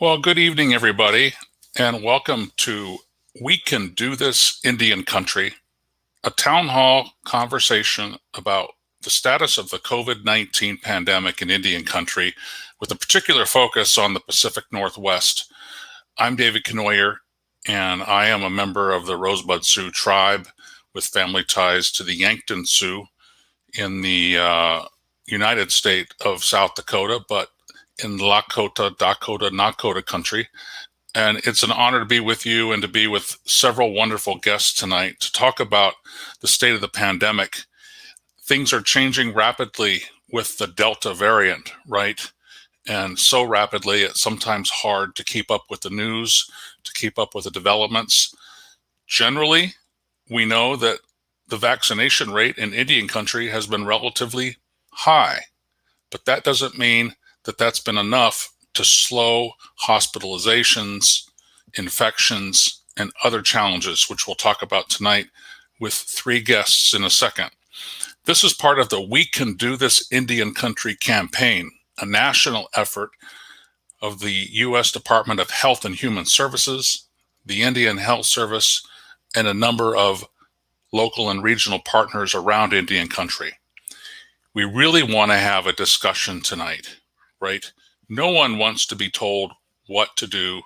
Well, good evening, everybody, and welcome to We Can Do This Indian Country, a town hall conversation about the status of the COVID-19 pandemic in Indian Country, with a particular focus on the Pacific Northwest. I'm David Knoyer, and I am a member of the Rosebud Sioux tribe with family ties to the Yankton Sioux in the United State of South Dakota, but in Lakota, Dakota, Nakota country. And it's an honor to be with you and to be with several wonderful guests tonight to talk about the state of the pandemic. Things are changing rapidly with the Delta variant, right? And so rapidly, it's sometimes hard to keep up with the news, to keep up with the developments. Generally, we know that the vaccination rate in Indian country has been relatively high, but that doesn't mean that that's been enough to slow hospitalizations, infections, and other challenges, which we'll talk about tonight with three guests in a second. This is part of the We Can Do This Indian Country campaign, a national effort of the U.S. Department of Health and Human Services, the Indian Health Service, and a number of local and regional partners around Indian country. We really want to have a discussion tonight, right? No one wants to be told what to do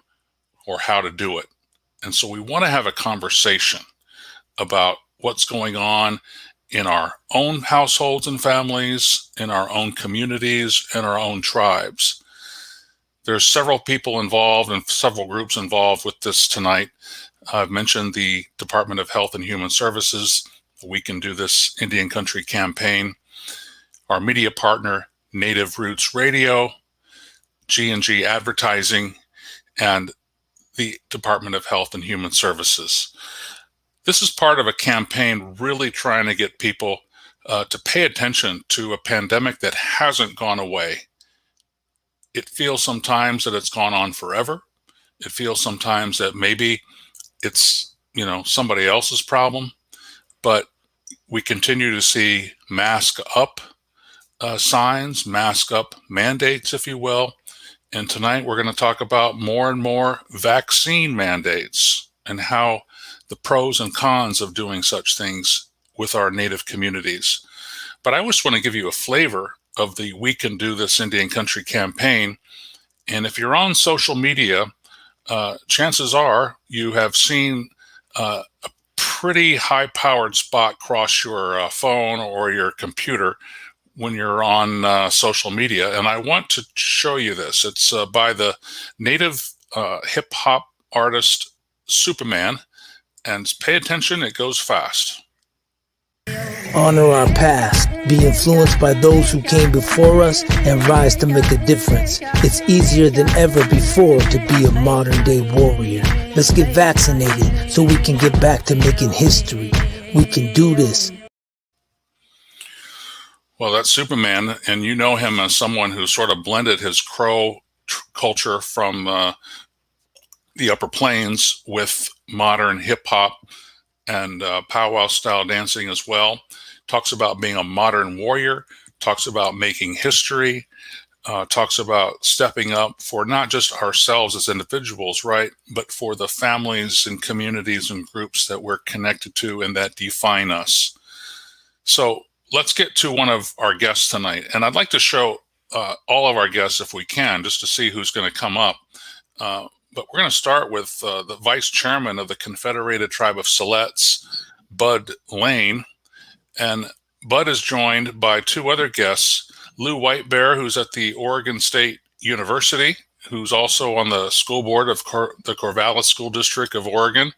or how to do it. And so we want to have a conversation about what's going on in our own households and families, in our own communities, and our own tribes. There's several people involved and several groups involved with this tonight. I've mentioned the Department of Health and Human Services, the We Can Do This Indian Country campaign, our media partner, Native Roots Radio, G&G Advertising, and the Department of Health and Human Services. This is part of a campaign really trying to get people to pay attention to a pandemic that hasn't gone away. It feels sometimes that it's gone on forever. It feels sometimes that maybe it's, somebody else's problem, but we continue to see mask up signs, mask up mandates, if you will. And tonight we're going to talk about more and more vaccine mandates and how the pros and cons of doing such things with our Native communities. But I just want to give you a flavor of the We Can Do This Indian Country campaign. And if you're on social media, chances are you have seen a pretty high-powered spot cross your phone or your computer when you're on social media. And I want to show you this. It's by the Native hip-hop artist Superman. And pay attention, it goes fast. Honor our past, be influenced by those who came before us, and rise to make a difference. It's easier than ever before to be a modern-day warrior. Let's get vaccinated so we can get back to making history. We can do this. Well, that's Superman, and you know him as someone who sort of blended his Crow culture from the Upper Plains with modern hip-hop and powwow-style dancing as well. Talks about being a modern warrior, talks about making history, talks about stepping up for not just ourselves as individuals, right, but for the families and communities and groups that we're connected to and that define us. So let's get to one of our guests tonight. And I'd like to show all of our guests, if we can, just to see who's going to come up. But we're going to start with the vice chairman of the Confederated Tribe of Siletz, Bud Lane. And Bud is joined by two other guests, Lou Whitebear, who's at the Oregon State University, who's also on the school board of the Corvallis School District of Oregon.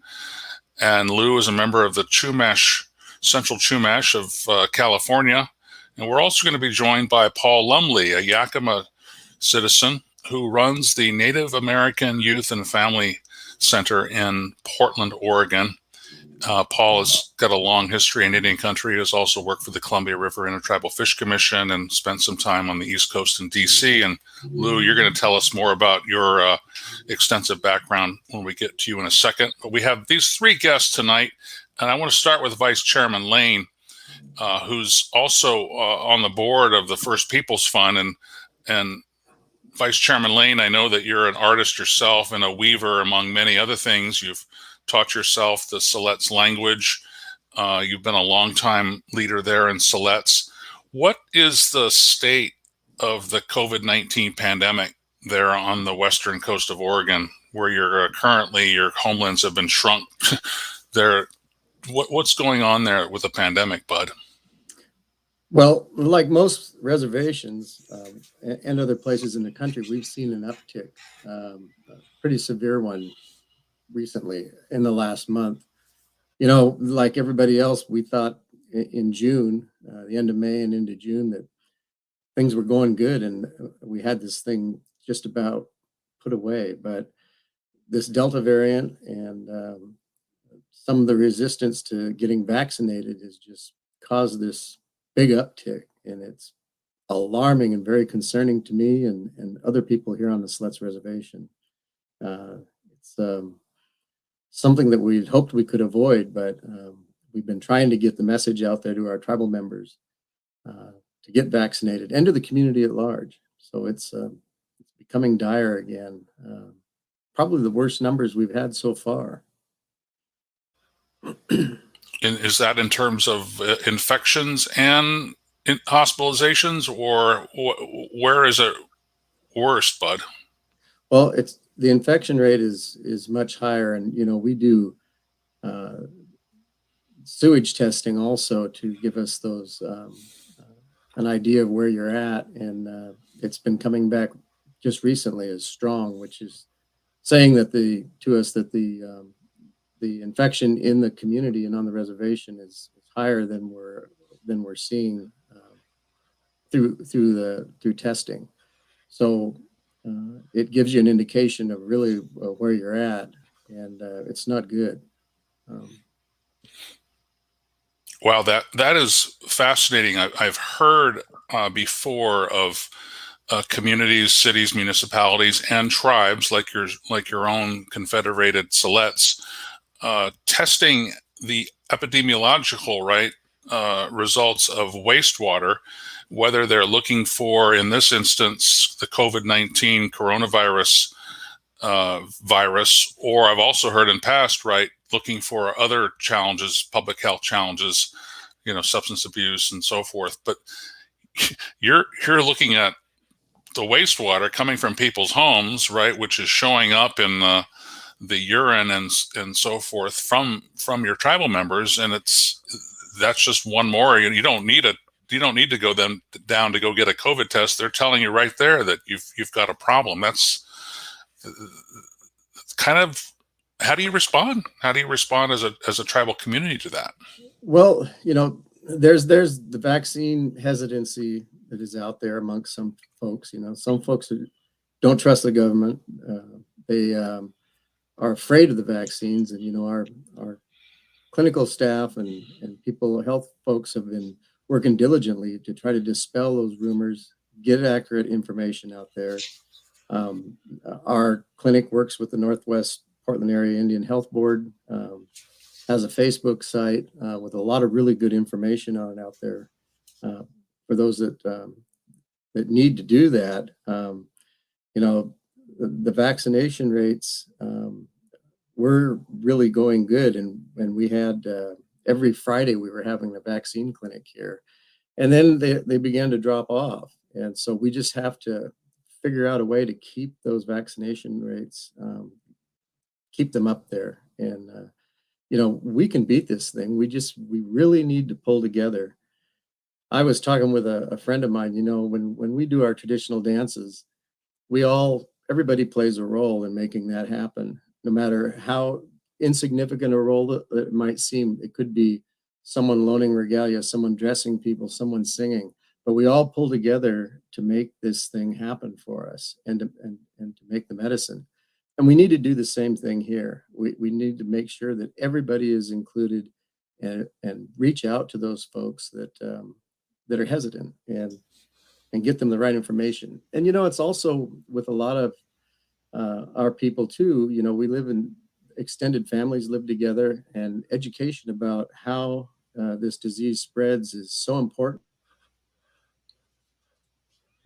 And Lou is a member of the Central Chumash of California. And we're also going to be joined by Paul Lumley, a Yakima citizen who runs the Native American Youth and Family Center in Portland, Oregon. Paul has got a long history in Indian country. He has also worked for the Columbia River Intertribal Fish Commission and spent some time on the East Coast in D.C. And Lou, you're going to tell us more about your extensive background when we get to you in a second. But we have these three guests tonight, and I want to start with Vice Chairman Lane, who's also on the board of the First Peoples Fund and Vice Chairman Lane, I know that you're an artist yourself and a weaver, among many other things. You've taught yourself the Siletz language. You've been a longtime leader there in Siletz. What is the state of the COVID-19 pandemic there on the western coast of Oregon, where you're currently, your homelands have been shrunk there? What's going on there with the pandemic, Bud? Well, like most reservations and other places in the country, we've seen an uptick, a pretty severe one recently in the last month. You know, like everybody else, we thought in June, the end of May and into June, that things were going good and we had this thing just about put away. But this Delta variant and some of the resistance to getting vaccinated has just caused this big uptick, and it's alarming and very concerning to me and other people here on the Siletz Reservation. It's something that we'd hoped we could avoid, but we've been trying to get the message out there to our tribal members to get vaccinated and to the community at large. So it's becoming dire again. Probably the worst numbers we've had so far. And is that in terms of infections and hospitalizations, or where is it worse, Bud? Well, it's the infection rate is much higher, and you know we do sewage testing also to give us those an idea of where you're at, and it's been coming back just recently as strong, which is saying that the infection in the community and on the reservation is higher than we're seeing through testing. So it gives you an indication of really where you're at, and it's not good. Wow, that is fascinating. I've heard before of communities, cities, municipalities, and tribes like your own Confederated Siletz testing the epidemiological results of wastewater, whether they're looking for, in this instance, the COVID-19 coronavirus virus, or I've also heard in past, looking for other challenges, public health challenges, substance abuse and so forth. But you're looking at the wastewater coming from people's homes, right, which is showing up in the urine and so forth from your tribal members, and that's just one more. You don't need to go down to go get a COVID test. They're telling you right there that you've got a problem. That's kind of, how do you respond? How do you respond as a tribal community to that? Well, there's the vaccine hesitancy that is out there amongst some folks. Some folks who don't trust the government. They are afraid of the vaccines, and our clinical staff and health folks have been working diligently to try to dispel those rumors, get accurate information out there. Our clinic works with the Northwest Portland Area Indian Health Board, has a Facebook site with a lot of really good information on it out there for those that need to do that. The vaccination rates were really going good, and we had every Friday we were having a vaccine clinic here, and then they began to drop off, and so we just have to figure out a way to keep those vaccination rates, keep them up there, and we can beat this thing. We really need to pull together. I was talking with a friend of mine. When we do our traditional dances, everybody plays a role in making that happen, no matter how insignificant a role that it might seem. It could be someone loaning regalia, someone dressing people, someone singing, but we all pull together to make this thing happen for us and to make the medicine. And we need to do the same thing here. We need to make sure that everybody is included and reach out to those folks that are hesitant and get them the right information. And it's also with a lot of our people too. We live in extended families, live together, and education about how this disease spreads is so important.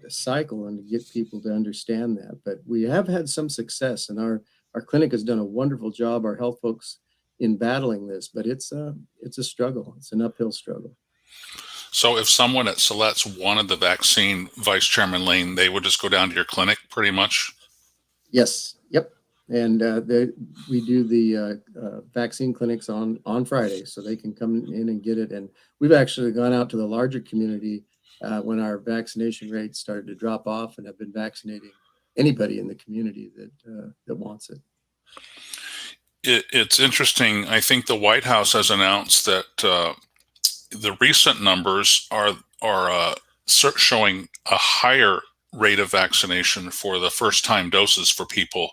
cycle and to get people to understand that. But we have had some success, and our clinic has done a wonderful job, our health folks, in battling this, but it's a struggle. It's an uphill struggle. So if someone at Siletz wanted the vaccine, Vice Chairman Lane, they would just go down to your clinic pretty much? Yes. Yep. And we do the vaccine clinics on Friday, so they can come in and get it. And we've actually gone out to the larger community when our vaccination rates started to drop off, and have been vaccinating anybody in the community that wants it. It's interesting. I think the White House has announced that the recent numbers are showing a higher rate of vaccination for the first time doses for people.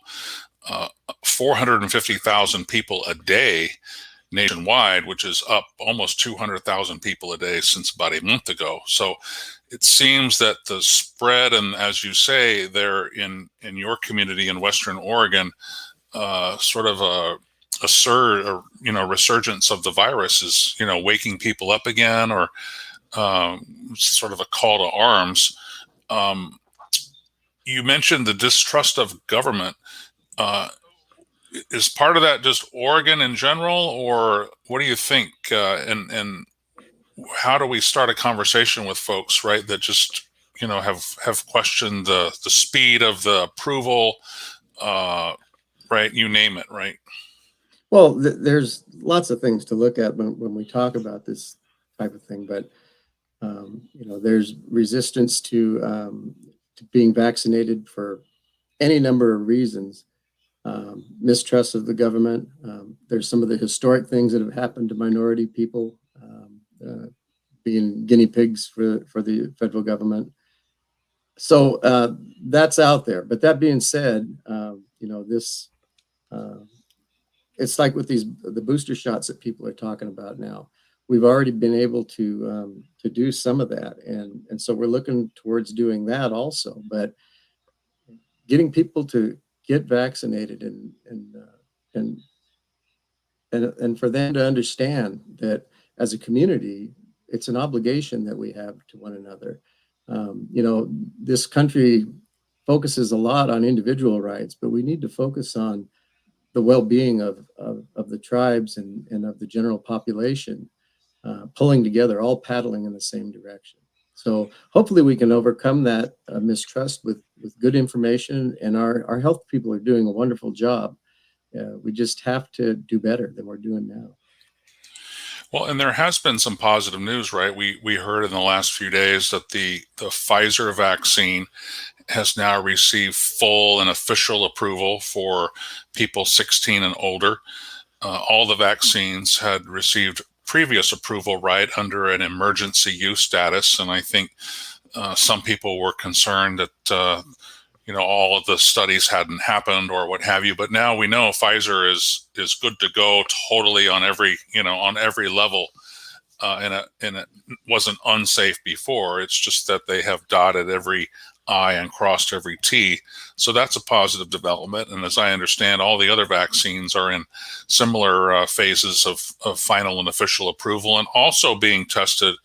450,000 people a day nationwide, which is up almost 200,000 people a day since about a month ago. So it seems that the spread, and as you say, there in your community in Western Oregon, sort of a surge, or resurgence of the virus is waking people up again, or sort of a call to arms. You mentioned the distrust of government. Is part of that just Oregon in general, or what do you think? And how do we start a conversation with folks, right, that just have questioned the speed of the approval, right? You name it, right? Well, there's lots of things to look at when we talk about this type of thing, but there's resistance to being vaccinated for any number of reasons. Mistrust of the government. There's some of the historic things that have happened to minority people, being guinea pigs for the federal government. So that's out there. But that being said, this it's like with the booster shots that people are talking about now. We've already been able to do some of that, and so we're looking towards doing that also. But getting people to get vaccinated and for them to understand that as a community, it's an obligation that we have to one another. This country focuses a lot on individual rights, but we need to focus on the well-being of the tribes and of the general population, pulling together, all paddling in the same direction. So hopefully we can overcome that mistrust with good information, and our health people are doing a wonderful job. We just have to do better than we're doing now. Well, and there has been some positive news, right? We heard in the last few days that the Pfizer vaccine has now received full and official approval for people 16 and older. All the vaccines had received previous approval, right, under an emergency use status. And I think some people were concerned that, all of the studies hadn't happened or what have you. But now we know Pfizer is good to go totally on every level. And it wasn't unsafe before. It's just that they have dotted every I and crossed every T. So that's a positive development. And as I understand, all the other vaccines are in similar phases of final and official approval, and also being tested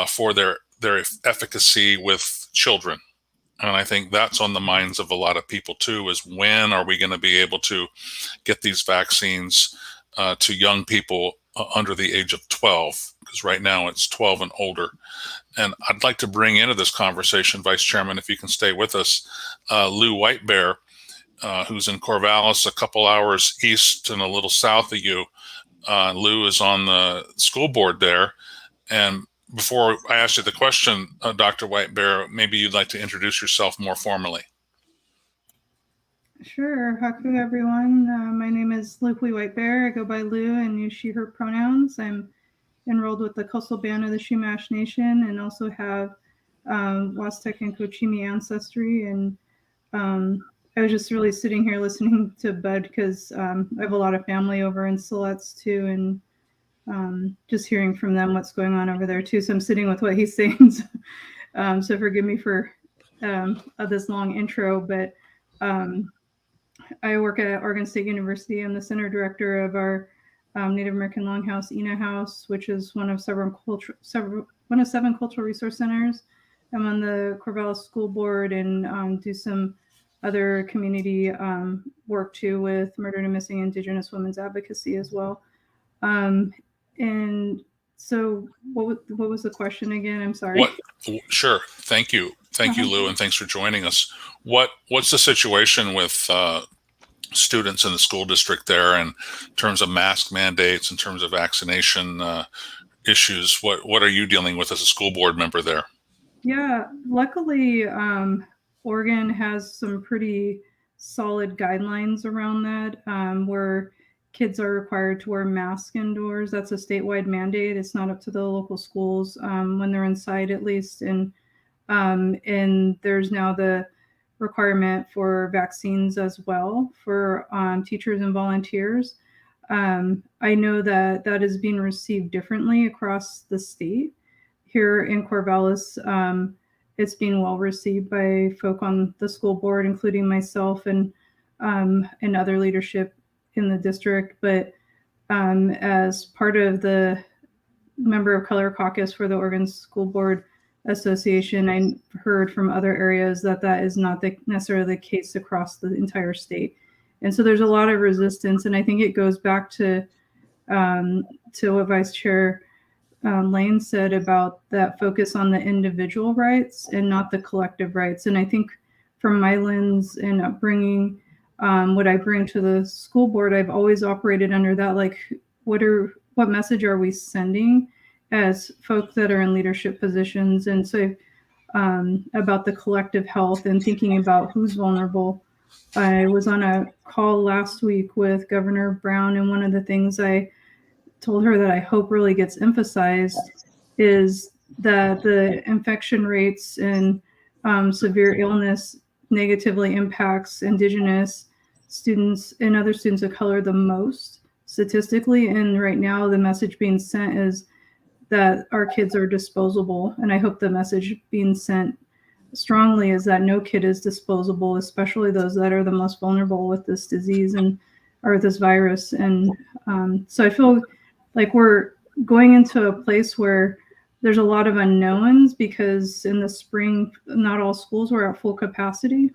for their efficacy with children. And I think that's on the minds of a lot of people too, is when are we going to be able to get these vaccines to young people under the age of 12? Because right now it's 12 and older. And I'd like to bring into this conversation, Vice Chairman, if you can stay with us, Lou Whitebear, who's in Corvallis, a couple hours east and a little south of you. Lou is on the school board there. And before I ask you the question, Dr. Whitebear, maybe you'd like to introduce yourself more formally. Sure. Haku, everyone. My name is Luke Whitebear. I go by Lou and use she, her pronouns. I'm enrolled with the Coastal Band of the Chumash Nation, and also have Wastec and Cochimi ancestry. And I was just really sitting here listening to Bud because I have a lot of family over in Siletz too, and just hearing from them what's going on over there too. So I'm sitting with what he's saying. So forgive me for this long intro, but I work at Oregon State University. I'm the center director of our Native American Longhouse, ENA House, which is one of seven cultural resource centers I'm on the Corvallis School Board and do some other community work too with murdered and missing Indigenous women's advocacy as well. And so, what was the question again? I'm sorry. Sure. Thank you, Lou, and thanks for joining us. What's the situation with students in the school district there, in terms of mask mandates, in terms of vaccination issues? What are you dealing with as a school board member there? Yeah, luckily, Oregon has some pretty solid guidelines around that, where kids are required to wear masks indoors. That's a statewide mandate. It's not up to the local schools when they're inside, at least. And there's now the requirement for vaccines as well for teachers and volunteers. I know that that is being received differently across the state. Here in Corvallis, it's being well received by folk on the school board, including myself and other leadership in the district. But as part of the member of color caucus for the Oregon School Board Association, I heard from other areas that that is not necessarily the case across the entire state. And so there's a lot of resistance. And I think it goes back to what Vice Chair Lane said about that focus on the individual rights and not the collective rights. And I think from my lens and upbringing, what I bring to the school board, I've always operated under that, like, what message are we sending as folks that are in leadership positions? And so about the collective health and thinking about who's vulnerable. I was on a call last week with Governor Brown, and one of the things I told her that I hope really gets emphasized is that the infection rates and severe illness negatively impacts Indigenous students and other students of color the most statistically. And right now the message being sent is that our kids are disposable. And I hope the message being sent strongly is that no kid is disposable, especially those that are the most vulnerable with this disease or this virus. And so I feel like we're going into a place where there's a lot of unknowns, because in the spring, not all schools were at full capacity,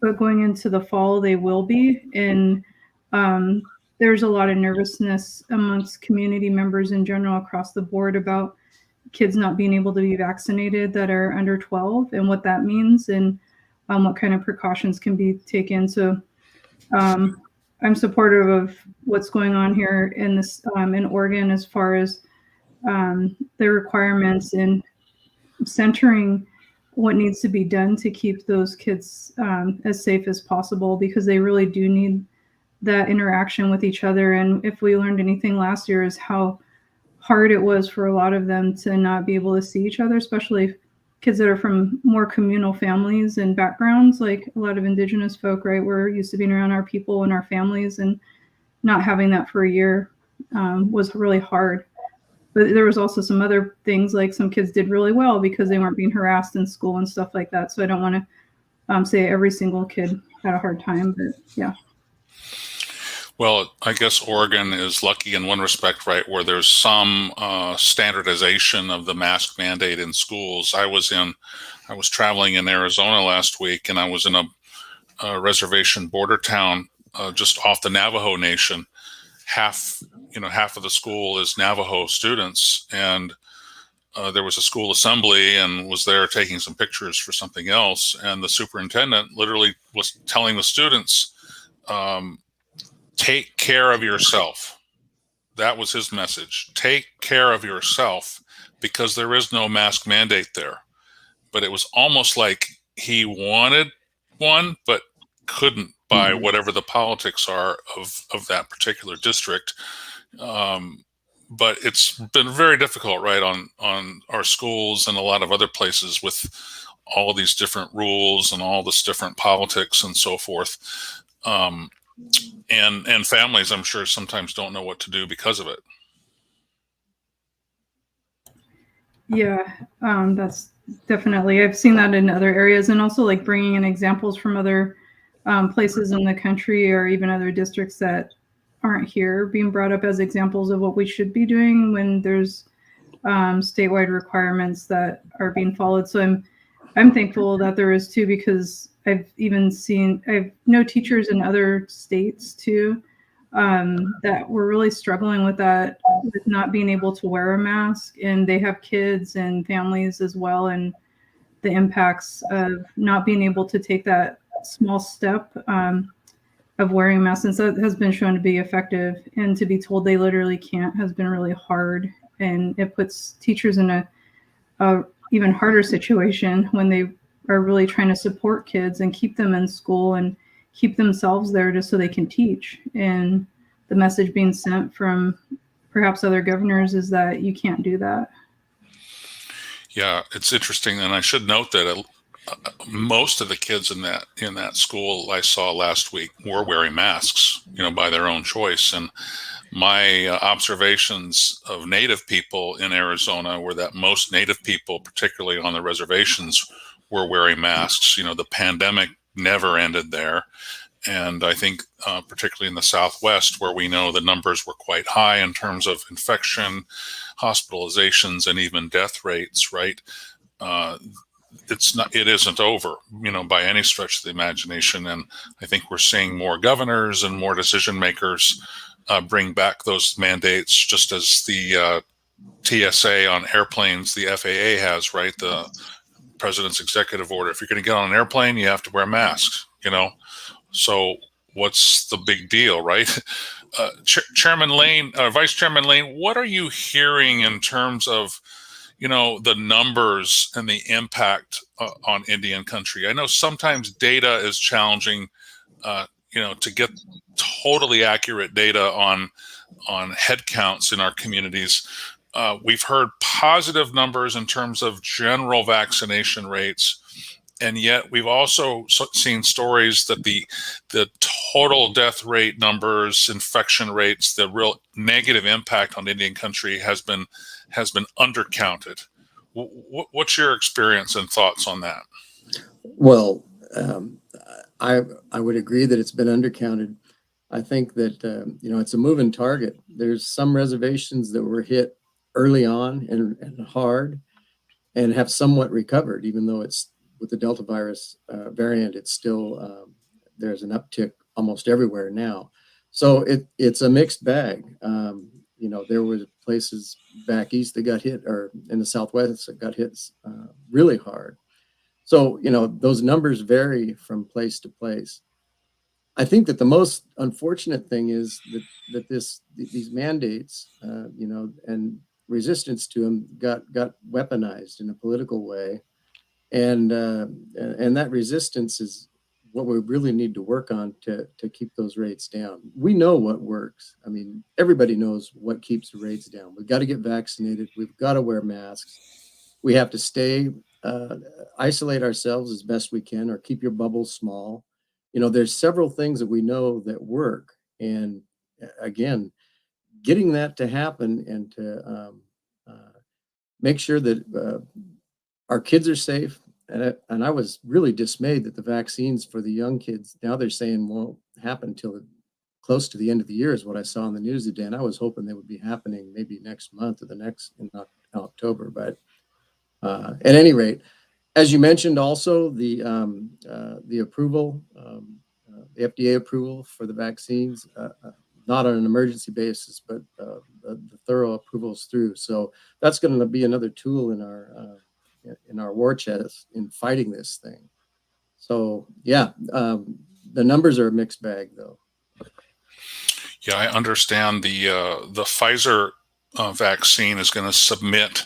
but going into the fall, they will be. And there's a lot of nervousness amongst community members in general across the board about kids not being able to be vaccinated that are under 12 and what that means, and what kind of precautions can be taken. So I'm supportive of what's going on here in Oregon as far as the requirements and centering what needs to be done to keep those kids as safe as possible, because they really do need that interaction with each other. And if we learned anything last year, is how hard it was for a lot of them to not be able to see each other, especially kids that are from more communal families and backgrounds, like a lot of Indigenous folk, right? We're used to being around our people and our families, and not having that for a year was really hard. But there was also some other things, like some kids did really well because they weren't being harassed in school and stuff like that. So I don't want to say every single kid had a hard time, but yeah. Well, I guess Oregon is lucky in one respect, right, where there's some standardization of the mask mandate in schools. I was traveling in Arizona last week, and I was in a reservation border town just off the Navajo Nation. Half of the school is Navajo students, and there was a school assembly, and was there taking some pictures for something else. And the superintendent literally was telling the students, take care of yourself. That was his message. Take care of yourself, because there is no mask mandate there. But it was almost like he wanted one, but couldn't by whatever the politics are of that particular district. But it's been very difficult, right, on our schools and a lot of other places with all of these different rules and all this different politics and so forth. And families, I'm sure, sometimes don't know what to do because of it. Yeah, that's definitely, I've seen that in other areas, and also like bringing in examples from other places in the country, or even other districts that aren't here, being brought up as examples of what we should be doing when there's statewide requirements that are being followed. So I'm thankful that there is too, because I've know teachers in other states too, that were really struggling with that, with not being able to wear a mask, and they have kids and families as well, and the impacts of not being able to take that small step of wearing a mask, since that has been shown to be effective, and to be told they literally can't has been really hard, and it puts teachers in a even harder situation when they are really trying to support kids and keep them in school and keep themselves there just so they can teach. And the message being sent from perhaps other governors is that you can't do that. Yeah, it's interesting, and I should note that most of the kids in that school I saw last week were wearing masks, by their own choice. And my observations of Native people in Arizona were that most Native people, particularly on the reservations, were wearing masks. The pandemic never ended there. And I think particularly in the Southwest, where we know the numbers were quite high in terms of infection, hospitalizations, and even death rates, right? It isn't over, by any stretch of the imagination. And I think we're seeing more governors and more decision makers bring back those mandates, just as the TSA on airplanes, the FAA has, right? The president's executive order. If you're going to get on an airplane, you have to wear masks, So what's the big deal, right? Chairman Lane, Vice Chairman Lane, what are you hearing in terms of, the numbers and the impact on Indian country? I know sometimes data is challenging, to get totally accurate data on head counts in our communities. We've heard positive numbers in terms of general vaccination rates, and yet we've also seen stories that the total death rate numbers, infection rates, the real negative impact on Indian country has been undercounted. What's your experience and thoughts on that? Well, I would agree that it's been undercounted. I think that it's a moving target. There's some reservations that were hit early on and hard, and have somewhat recovered, even though it's with the Delta virus variant. It's still there's an uptick almost everywhere now. So it's a mixed bag. There were places back east that got hit, or in the Southwest that got hit really hard. So, those numbers vary from place to place. I think that the most unfortunate thing is that these mandates, and resistance to them got weaponized in a political way, and that resistance is what we really need to work on to keep those rates down. We know what works. I mean, everybody knows what keeps the rates down. We've got to get vaccinated. We've got to wear masks. We have to stay, isolate ourselves as best we can, or keep your bubbles small. There's several things that we know that work. And again, getting that to happen and to make sure that our kids are safe. And I was really dismayed that the vaccines for the young kids, now they're saying won't happen until close to the end of the year, is what I saw on the news today. And I was hoping they would be happening maybe next month or in October. But at any rate, as you mentioned, also the approval, the FDA approval for the vaccines, not on an emergency basis, but the thorough approvals through. So that's going to be another tool in our war chest in fighting this thing. So yeah, the numbers are a mixed bag, though. Yeah, I understand the Pfizer vaccine is going to submit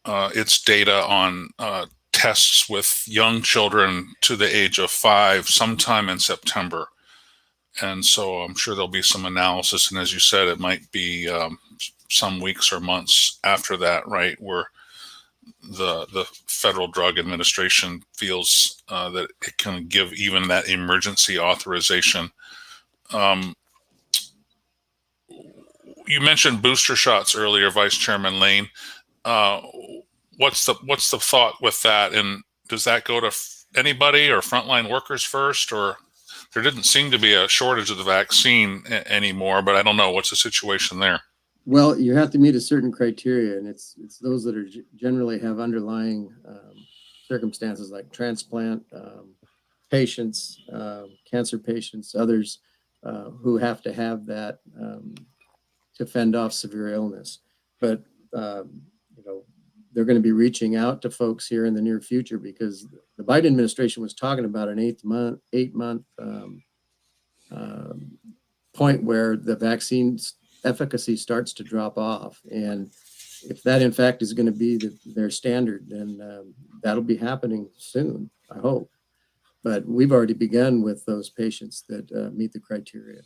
its data on tests with young children to the age of 5 sometime in September. And so I'm sure there'll be some analysis. And as you said, it might be some weeks or months after that, right, where the Federal Drug Administration feels that it can give even that emergency authorization. You mentioned booster shots earlier, Vice Chairman Lane. What's the thought with that? And does that go to anybody or frontline workers first? Or there didn't seem to be a shortage of the vaccine anymore, but I don't know. What's the situation there? Well, you have to meet a certain criteria, and it's those that are generally have underlying circumstances like transplant patients, cancer patients, others who have to have that to fend off severe illness. But they're going to be reaching out to folks here in the near future, because the Biden administration was talking about an 8-month point where the vaccine's efficacy starts to drop off. And if that in fact is going to be their standard, then that'll be happening soon, I hope. But we've already begun with those patients that meet the criteria.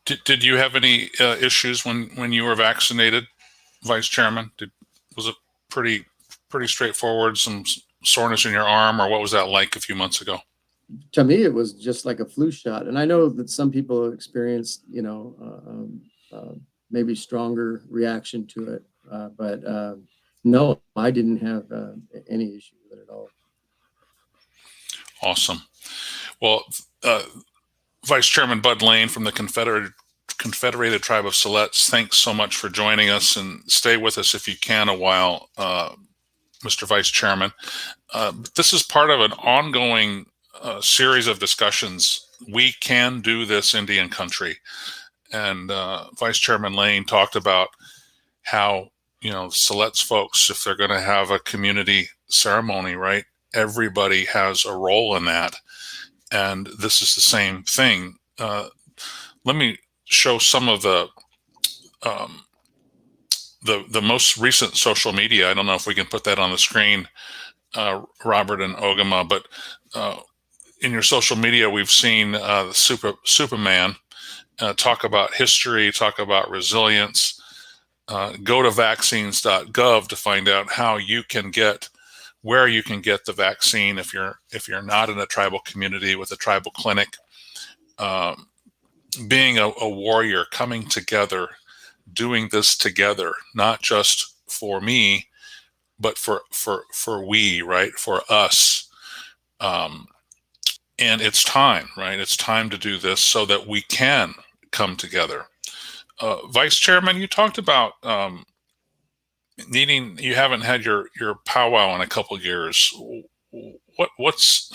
Did you have any issues when you were vaccinated, Vice Chairman? Was it pretty straightforward? Some soreness in your arm, or what was that like a few months ago? To me, it was just like a flu shot, and I know that some people experienced, maybe stronger reaction to it, but no, I didn't have any issue with it at all. Awesome. Well, Vice Chairman Bud Lane from the Confederated Tribe of Siletz, thanks so much for joining us, and stay with us if you can a while, Mr. Vice Chairman. This is part of an ongoing series of discussions. We can do this, Indian country. And Vice Chairman Lane talked about how, Siletz folks, if they're going to have a community ceremony, right, everybody has a role in that. And this is the same thing. Let me show some of the most recent social media. I don't know if we can put that on the screen, Robert and Ogama, but in your social media, we've seen the Superman talk about history, talk about resilience. Go to vaccines.gov to find out how you can get, where you can get the vaccine if you're not in a tribal community with a tribal clinic. Being a warrior, coming together, doing this together, not just for me, but for we, right, for us. And it's time, right? It's time to do this so that we can come together. Vice Chairman, you talked about you haven't had your powwow in a couple of years. What's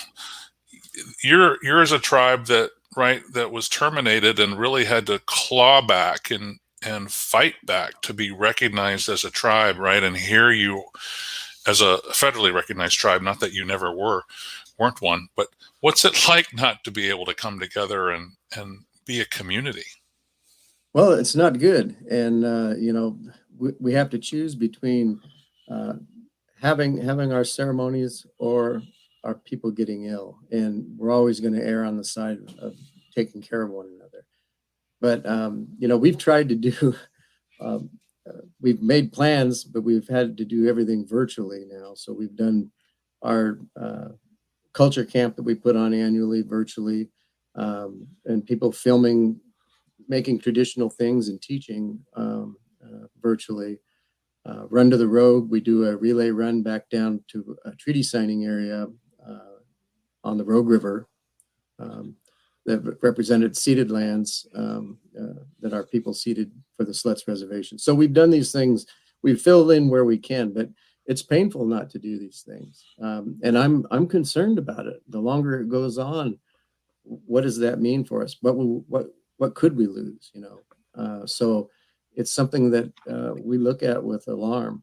you're as a tribe that was terminated and really had to claw back and fight back to be recognized as a tribe, right? And here you, as a federally recognized tribe, not that you never weren't one, but what's it like not to be able to come together and be a community? Well, it's not good. And, we have to choose between having our ceremonies or our people getting ill. And we're always going to err on the side of taking care of one another. But, we've tried to do, we've made plans, but we've had to do everything virtually now. So we've done our culture camp that we put on annually virtually, and people filming, making traditional things and teaching virtually. Run to the Rogue, we do a relay run back down to a treaty signing area on the Rogue River that represented ceded lands that our people ceded for the Siletz Reservation. So we've done these things, we've filled in where we can, but it's painful not to do these things. And I'm concerned about it. The longer it goes on, what does that mean for us? What could we lose, So it's something that we look at with alarm.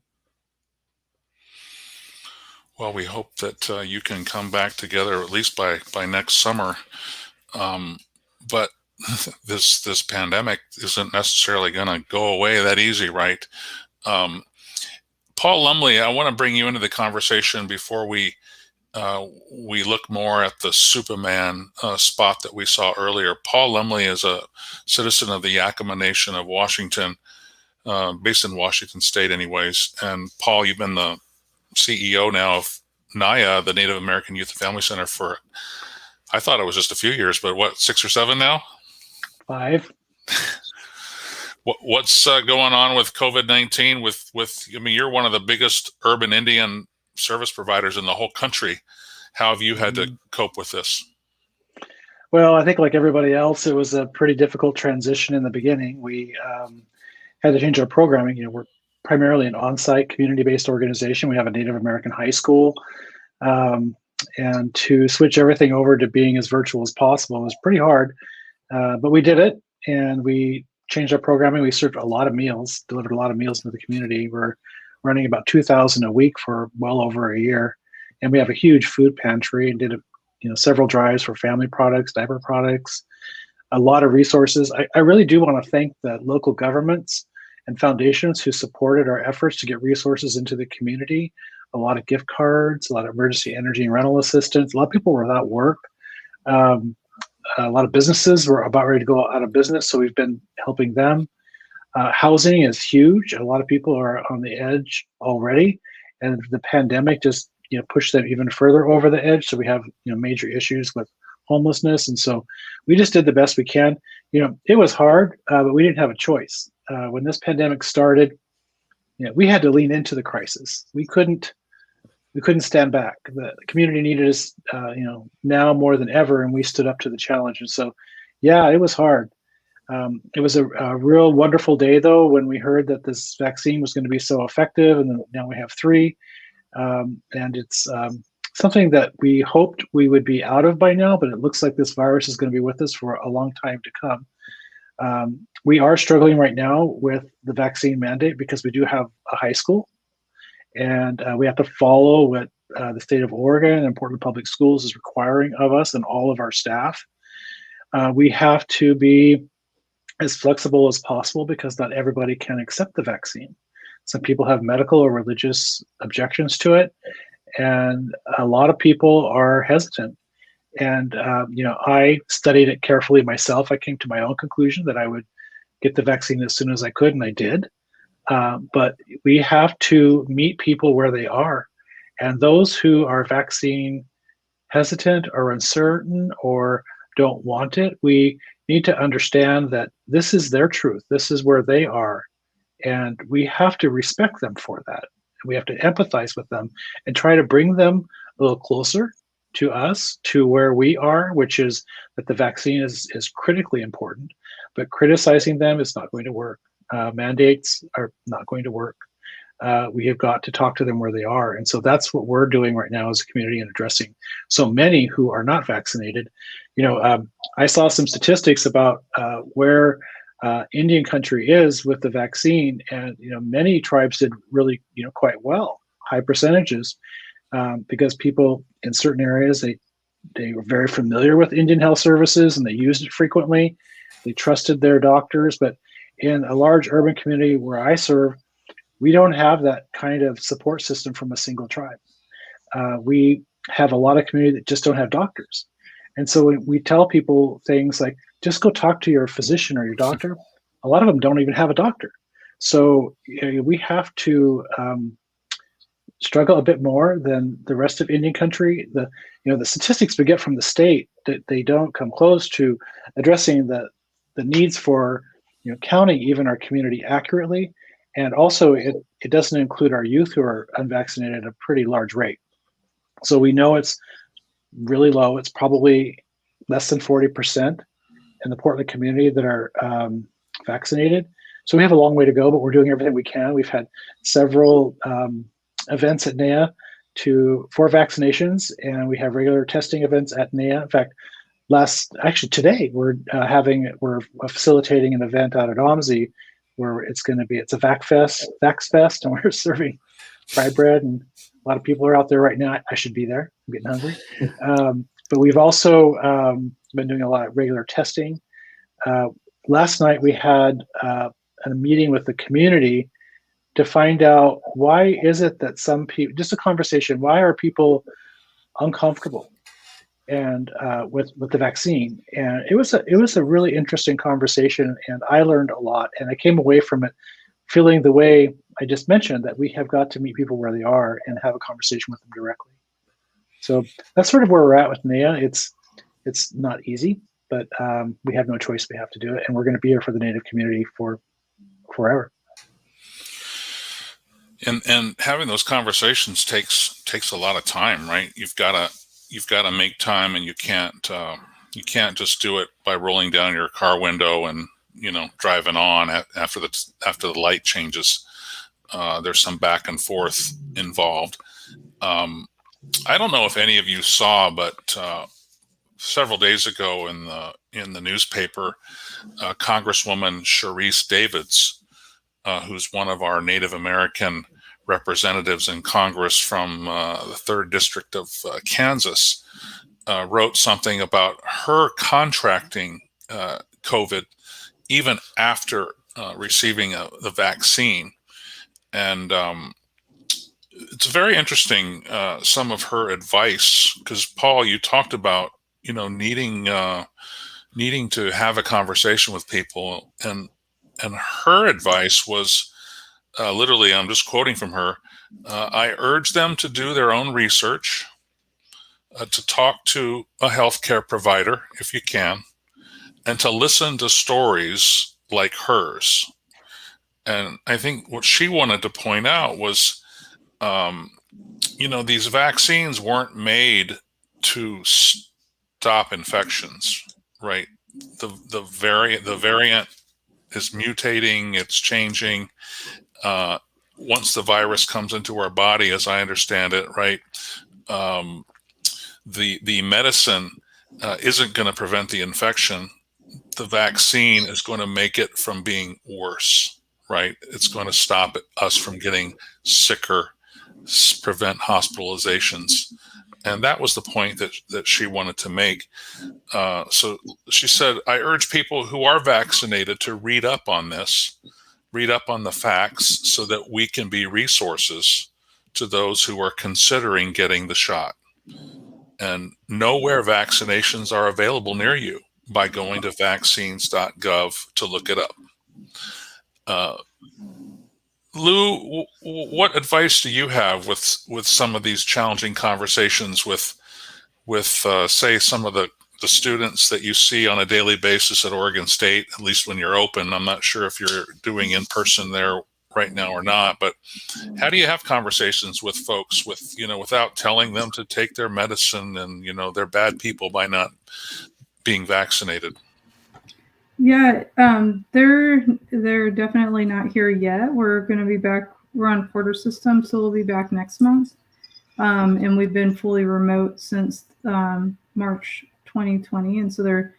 Well, we hope that you can come back together at least by next summer. But this pandemic isn't necessarily going to go away that easy, right? Paul Lumley, I want to bring you into the conversation before we look more at the Superman spot that we saw earlier. Paul Lumley is a citizen of the Yakima Nation of Washington, based in Washington State anyways. And Paul, you've been the CEO now of NAYA, the Native American Youth and Family Center, for, I thought it was just a few years, but what, 6 or 7 now? 5. What's going on with COVID-19 with, you're one of the biggest urban Indian service providers in the whole country. How have you had to cope with this? Well, I think like everybody else, it was a pretty difficult transition in the beginning. We had to change our programming. We're primarily an on-site community-based organization. We have a Native American high school. And to switch everything over to being as virtual as possible was pretty hard, but we did it, and we changed our programming. We served a lot of meals, delivered a lot of meals to the community. We're running about 2,000 a week for well over a year, and we have a huge food pantry and did several drives for family products, diaper products, a lot of resources. I really do want to thank the local governments and foundations who supported our efforts to get resources into the community. A lot of gift cards, a lot of emergency energy and rental assistance. A lot of people were without work. A lot of businesses were about ready to go out of business, so we've been helping them. Housing is huge. A lot of people are on the edge already, and the pandemic just pushed them even further over the edge. So we have major issues with homelessness, and so we just did the best we can. It was hard, but we didn't have a choice. When this pandemic started, we had to lean into the crisis. We couldn't stand back. The community needed us, now more than ever, and we stood up to the challenge. And so, yeah, it was hard. It was a real wonderful day, though, when we heard that this vaccine was going to be so effective, and then now we have 3. And it's something that we hoped we would be out of by now, but it looks like this virus is going to be with us for a long time to come. We are struggling right now with the vaccine mandate because we do have a high school, and we have to follow what the state of Oregon and Portland Public Schools is requiring of us and all of our staff. We have to be as flexible as possible because not everybody can accept the vaccine. Some people have medical or religious objections to it, and a lot of people are hesitant. And I studied it carefully myself. I came to my own conclusion that I would get the vaccine as soon as I could, and I did. But we have to meet people where they are. And those who are vaccine hesitant or uncertain or don't want it, we need to understand that this is their truth. This is where they are. And we have to respect them for that. We have to empathize with them and try to bring them a little closer to us, to where we are, which is that the vaccine is critically important. But criticizing them is not going to work. Mandates are not going to work. We have got to talk to them where they are. And so that's what we're doing right now as a community and addressing so many who are not vaccinated. I saw some statistics about where Indian country is with the vaccine, and many tribes did really quite well, high percentages, because people in certain areas they were very familiar with Indian health services and they used it frequently. They trusted their doctors. But in a large urban community where I serve, we don't have that kind of support system from a single tribe. We have a lot of community that just don't have doctors. And so we tell people things like, just go talk to your physician or your doctor. A lot of them don't even have a doctor. So we have to struggle a bit more than the rest of Indian country. The statistics we get from the state, that they don't come close to addressing the needs for counting even our community accurately. And also it doesn't include our youth who are unvaccinated at a pretty large rate. So we know it's really low. It's probably less than 40% in the Portland community that are vaccinated. So we have a long way to go, but we're doing everything we can. We've had several events at NEA for vaccinations, and we have regular testing events at NEA. In fact, today we're facilitating an event out at OMSI where it's a Vax Fest, and we're serving fried bread, and a lot of people are out there right now. I should be there. I'm getting hungry. But we've also been doing a lot of regular testing. Last night we had a meeting with the community to find out why is it that some people, just a conversation, why are people uncomfortable and with the vaccine? And it was a really interesting conversation, and I learned a lot, and I came away from it feeling the way I just mentioned, that we have got to meet people where they are and have a conversation with them directly. So that's sort of where we're at with NEA. It's not easy, but we have no choice. We have to do it, and we're going to be here for the Native community for forever. And having those conversations takes a lot of time, right? You've got to make time, and you can't just do it by rolling down your car window and driving on after the light changes. There's some back and forth involved. I don't know if any of you saw, but several days ago in the newspaper, Congresswoman Sharice Davids, who's one of our Native American representatives in Congress from the 3rd District of Kansas, wrote something about her contracting COVID even after receiving the vaccine. And it's very interesting, some of her advice, because Paul, you talked about, needing to have a conversation with people, and her advice was literally, I'm just quoting from her, I urge them to do their own research, to talk to a healthcare provider if you can, and to listen to stories like hers. And I think what she wanted to point out was, these vaccines weren't made to stop infections, right? The variant is mutating, it's changing. Once the virus comes into our body, as I understand it, right, the medicine isn't going to prevent the infection. The vaccine is going to make it from being worse, right? It's going to stop us from getting sicker, prevent hospitalizations. And that was the point that she wanted to make. So she said, I urge people who are vaccinated to read up on this, read up on the facts, so that we can be resources to those who are considering getting the shot. And know where vaccinations are available near you by going to vaccines.gov to look it up. Lou, what advice do you have with some of these challenging conversations with say, some of the students that you see on a daily basis at Oregon State, at least when you're open? I'm not sure if you're doing in person there right now or not, but how do you have conversations with folks without telling them to take their medicine and, they're bad people by not being vaccinated? Yeah, they're definitely not here yet. We're going to be back. We're on quarter system, so we'll be back next month. And we've been fully remote since March 2020, and so they're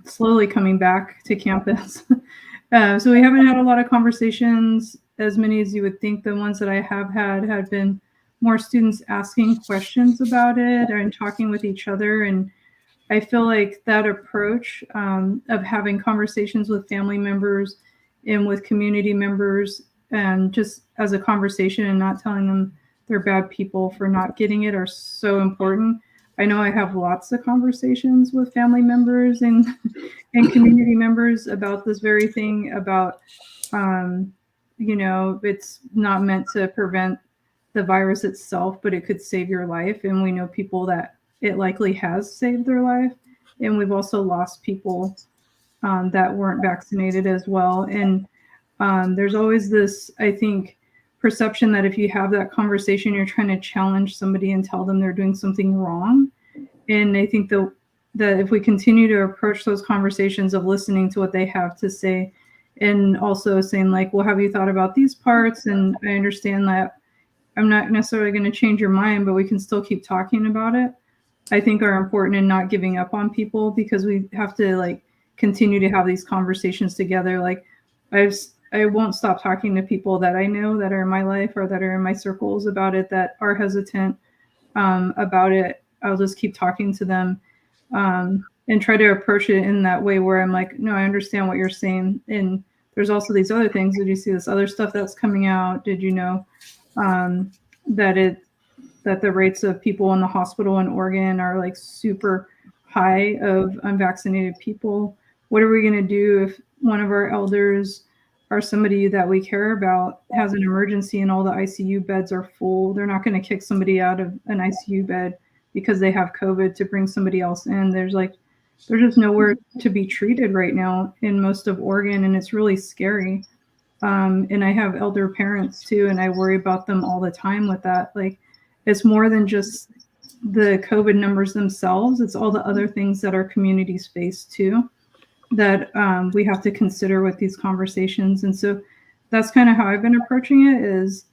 slowly coming back to campus. So we haven't had a lot of conversations, as many as you would think. The ones that I have had been more students asking questions about it and talking with each other. And I feel like that approach of having conversations with family members and with community members, and just as a conversation and not telling them they're bad people for not getting it, are so important. I know I have lots of conversations with family members and community members about this very thing, about, it's not meant to prevent the virus itself, but it could save your life. And we know people that it likely has saved their life. And we've also lost people that weren't vaccinated as well. And there's always this, I think, perception that if you have that conversation, you're trying to challenge somebody and tell them they're doing something wrong. And I think that if we continue to approach those conversations of listening to what they have to say, and also saying like, well, have you thought about these parts? And I understand that I'm not necessarily going to change your mind, but we can still keep talking about it, I think are important, and not giving up on people, because we have to continue to have these conversations together. I won't stop talking to people that I know that are in my life or that are in my circles about it, that are hesitant about it. I'll just keep talking to them and try to approach it in that way where I'm like, no, I understand what you're saying. And there's also these other things. Did you see this other stuff that's coming out? Did you know that the rates of people in the hospital in Oregon are super high of unvaccinated people? What are we going to do if one of our elders or somebody that we care about has an emergency and all the ICU beds are full? They're not going to kick somebody out of an ICU bed because they have COVID to bring somebody else in. There's just nowhere to be treated right now in most of Oregon, and it's really scary. And I have elder parents too, and I worry about them all the time with that. It's more than just the COVID numbers themselves. It's all the other things that our communities face too, that we have to consider with these conversations. And so that's kind of how I've been approaching it. Is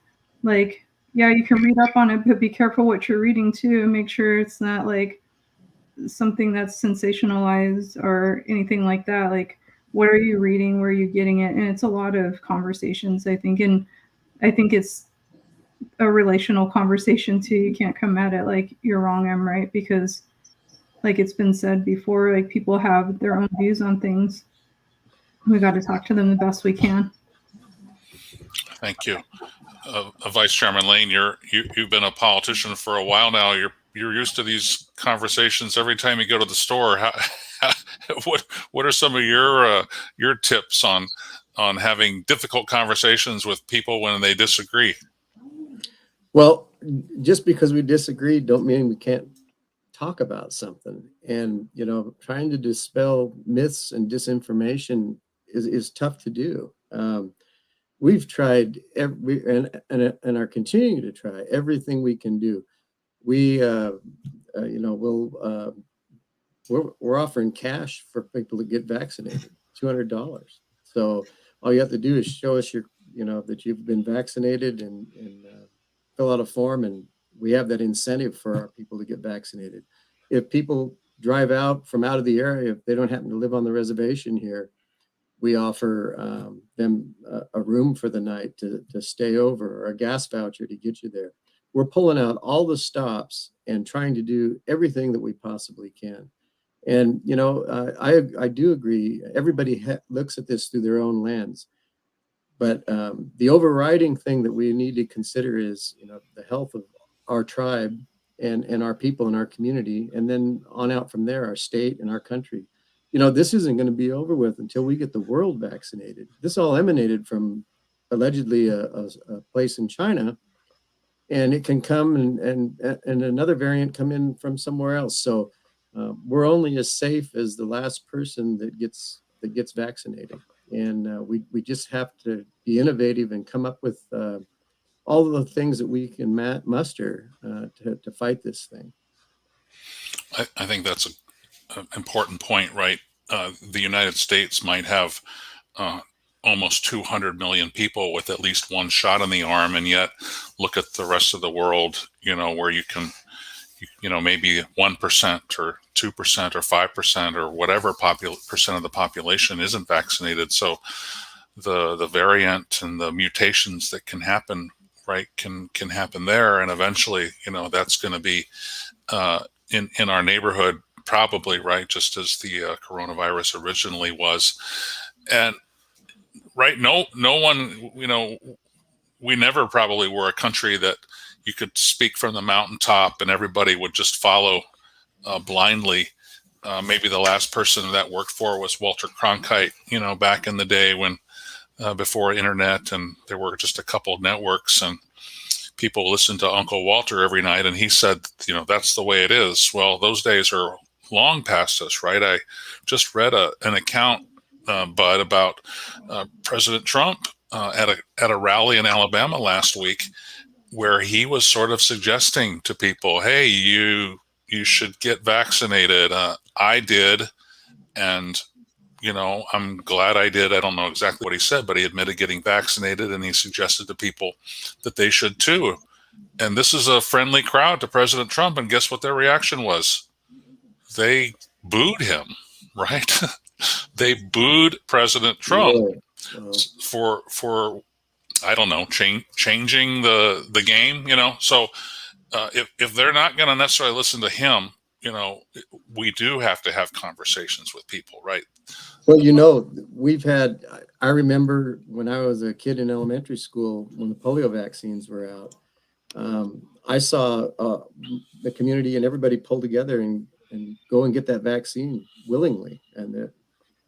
like, yeah, you can read up on it, but be careful what you're reading too. Make sure it's not like something that's sensationalized or anything like that. Like, what are you reading? Where are you getting it? And it's a lot of conversations, I think. And I think it's a relational conversation too. You can't come at it like you're wrong, I'm right, because like it's been said before, like people have their own views on things. We got to talk to them the best we can. Thank you. Vice Chairman Lane, you've been a politician for a while now. You're used to these conversations every time you go to the store. What are some of your tips on having difficult conversations with people when they disagree? Well, just because we disagree don't mean we can't talk about something. And, trying to dispel myths and disinformation is tough to do. We've tried and are continuing to try everything we can do. We're offering cash for people to get vaccinated, $200. So all you have to do is show us that you've been vaccinated and fill out a form, and we have that incentive for our people to get vaccinated. If people drive out from out of the area, if they don't happen to live on the reservation here, we offer them a room for the night to stay over, or a gas voucher to get you there. We're pulling out all the stops and trying to do everything that we possibly can. And, I do agree. Everybody looks at this through their own lens. But the overriding thing that we need to consider is, the health of our tribe and our people in our community. And then on out from there, our state and our country. This isn't going to be over with until we get the world vaccinated. This all emanated from allegedly a place in China, and it can come and another variant come in from somewhere else. So we're only as safe as the last person that gets vaccinated. And we just have to be innovative and come up with all of the things that we can muster to fight this thing. I think that's an important point, right? The United States might have almost 200 million people with at least one shot in the arm, and yet look at the rest of the world, where you can, maybe 1% or 2% or 5% or whatever percent of the population isn't vaccinated. So the variant and the mutations that can happen, right, can happen there, and eventually, that's going to be in our neighborhood, probably, right, just as the coronavirus originally was. And right, no one, we never probably were a country that you could speak from the mountaintop and everybody would just follow blindly. Maybe the last person that worked for was Walter Cronkite, back in the day when before internet, and there were just a couple of networks, and people listened to Uncle Walter every night, and he said, that's the way it is. Well, those days are long past us, right? I just read an account, Bud, about President Trump at a rally in Alabama last week, where he was sort of suggesting to people, hey, you should get vaccinated. I did, and I'm glad I did. I don't know exactly what he said, but he admitted getting vaccinated, and he suggested to people that they should too. And this is a friendly crowd to President Trump, and guess what their reaction was? They booed him, right? They booed President Trump for I don't know, changing the game, So if they're not going to necessarily listen to him, we do have to have conversations with people, right? Well, I remember when I was a kid in elementary school, when the polio vaccines were out, I saw the community and everybody pull together and go and get that vaccine willingly. And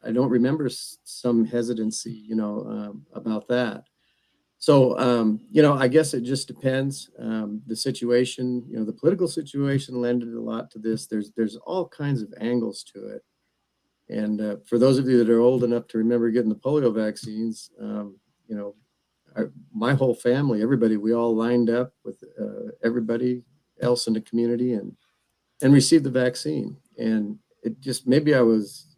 I don't remember some hesitancy, about that. So, I guess it just depends. The situation, the political situation lended a lot to this. There's all kinds of angles to it. And for those of you that are old enough to remember getting the polio vaccines, my whole family, everybody, we all lined up with everybody else in the community and received the vaccine. And it just, maybe I was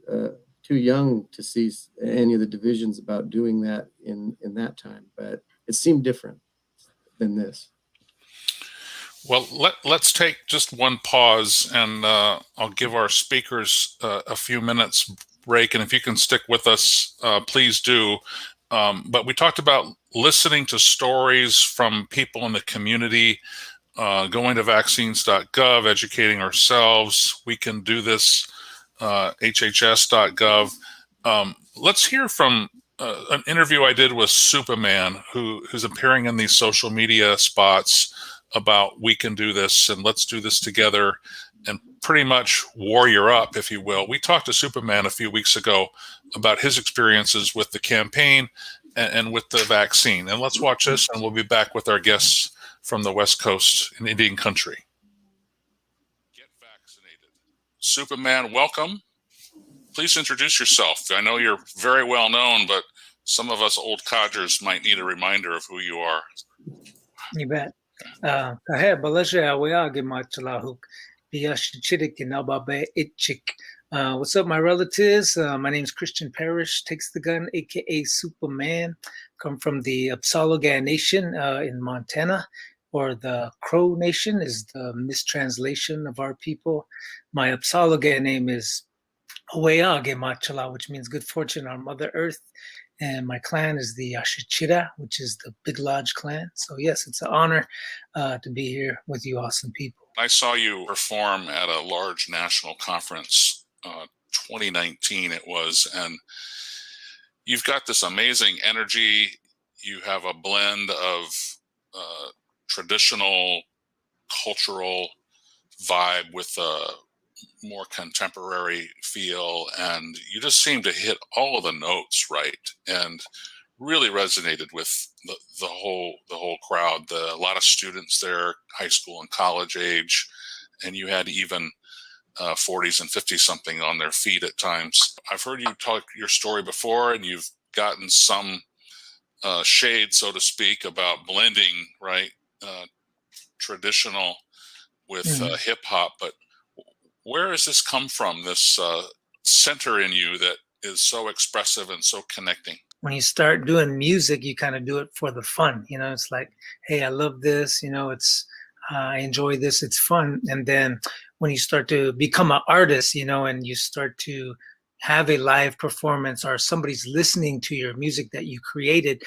too young to see any of the divisions about doing that in that time, but it seemed different than this. Well, let's take just one pause, and I'll give our speakers a few minutes break. And if you can stick with us, please do. But we talked about listening to stories from people in the community, going to vaccines.gov, educating ourselves. We can do this, hhs.gov. Let's hear from an interview I did with Superman, who's appearing in these social media spots about we can do this and let's do this together, and pretty much warrior up, if you will. We talked to Superman a few weeks ago about his experiences with the campaign and with the vaccine. And let's watch this, and we'll be back with our guests from the West Coast in Indian country. Get vaccinated. Superman, welcome. Please introduce yourself. I know you're very well known, but some of us old codgers might need a reminder of who you are. You bet. What's up, my relatives? My name is Christian Parrish, Takes the Gun, aka Superman. Come from the Apsalogan Nation in Montana, or the Crow Nation is the mistranslation of our people. My Apsalogan name is Oweage Machala, which means good fortune on Mother Earth. And my clan is the Ashichira, which is the Big Lodge clan. So yes, it's an honor to be here with you awesome people. I saw you perform at a large national conference, 2019 it was, and you've got this amazing energy. You have a blend of traditional cultural vibe with a more contemporary feel, and you just seem to hit all of the notes right, and really resonated with the whole crowd. A lot of students there, high school and college age, and you had even 40s and 50 something on their feet at times. I've heard you talk your story before, and you've gotten some shade, so to speak, about blending traditional with hip hop, but where has this come from, this center in you that is so expressive and so connecting? When you start doing music, you kind of do it for the fun. It's like, hey, I love this. It's I enjoy this. It's fun. And then when you start to become an artist, and you start to have a live performance, or somebody's listening to your music that you created,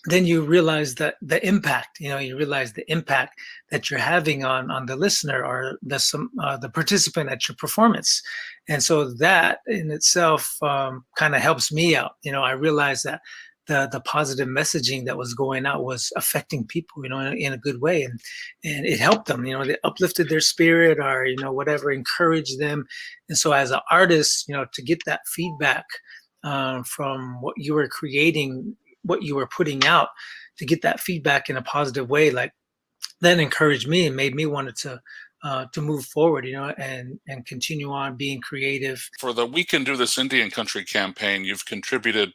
then you realize that the impact, you realize the impact that you're having on the listener or the participant at your performance. And so that in itself kind of helps me out. I realized that the positive messaging that was going out was affecting people, in a good way. And it helped them, it uplifted their spirit, or, whatever, encouraged them. And so as an artist, to get that feedback from what you were creating, what you were putting out, to get that feedback in a positive way, like that encouraged me and made me wanted to move forward, and continue on being creative. For the We Can Do This Indian Country campaign, you've contributed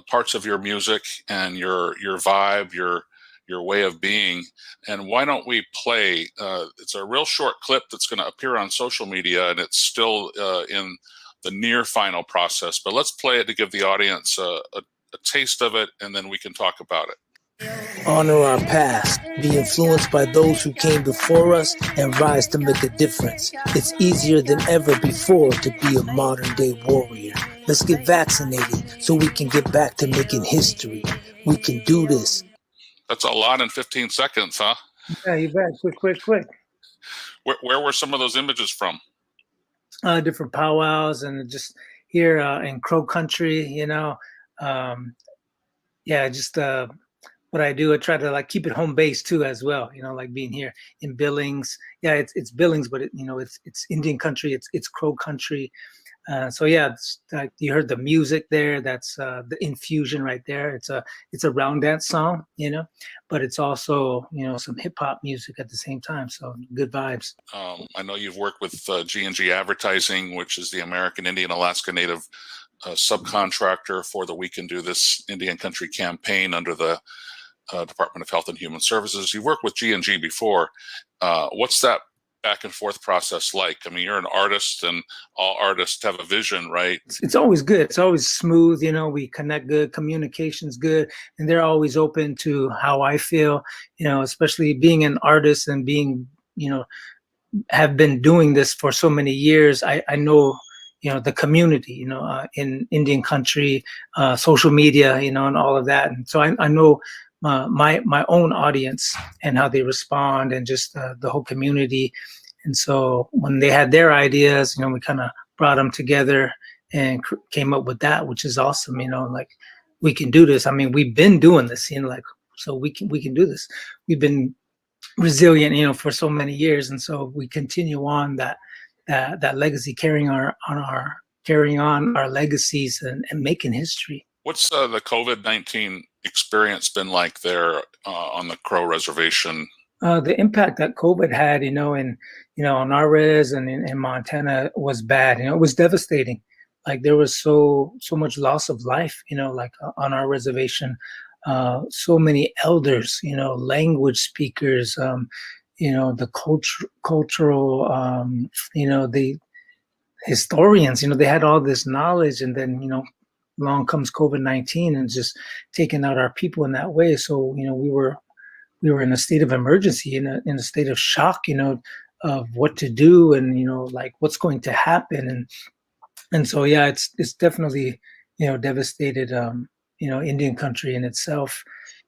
parts of your music and your vibe, your way of being. And why don't we play? It's a real short clip that's going to appear on social media, and it's still in the near final process. But let's play it to give the audience a taste of it, and then we can talk about it. Honor our past, be influenced by those who came before us, and rise to make a difference. It's easier than ever before to be a modern day warrior. Let's get vaccinated so we can get back to making history. We can do this. That's a lot in 15 seconds, huh? Yeah, you bet. Quick. Where were some of those images from? Different powwows, and just here in Crow Country, what I do, I try to keep it home base too as well, like being here in Billings. Yeah, it's Billings, but it's Indian country, it's Crow Country. So yeah, it's like you heard the music there. That's the infusion right there. It's a round dance song, but it's also some hip hop music at the same time. So good vibes. I know you've worked with G&G Advertising, which is the American Indian Alaska Native subcontractor for the We Can Do This Indian Country campaign under the Department of Health and Human Services. You've worked with G&G before. What's that back and forth process like? I mean, you're an artist, and all artists have a vision, right? It's always good. It's always smooth. We connect good, communication's good, and they're always open to how I feel, especially being an artist and being, have been doing this for so many years. I know, the community, in Indian country, social media, and all of that. And so I know my own audience and how they respond, and just the whole community. And so when they had their ideas, we kind of brought them together and came up with that, which is awesome. Like, we can do this. I mean, we've been doing this, so we can do this. We've been resilient, for so many years, and so we continue on that legacy, carrying on our legacies and making history. What's the COVID-19 experience been like there on the Crow Reservation? The impact that COVID had, on our res and in Montana was bad. It was devastating. Like, there was so much loss of life, like on our reservation. So many elders, language speakers, the cultural, the historians, they had all this knowledge, and then, along comes COVID-19 and just taking out our people in that way. So, we were in a state of emergency, in a state of shock, of what to do, and, like, what's going to happen. And so, yeah, it's definitely, devastated, Indian country in itself.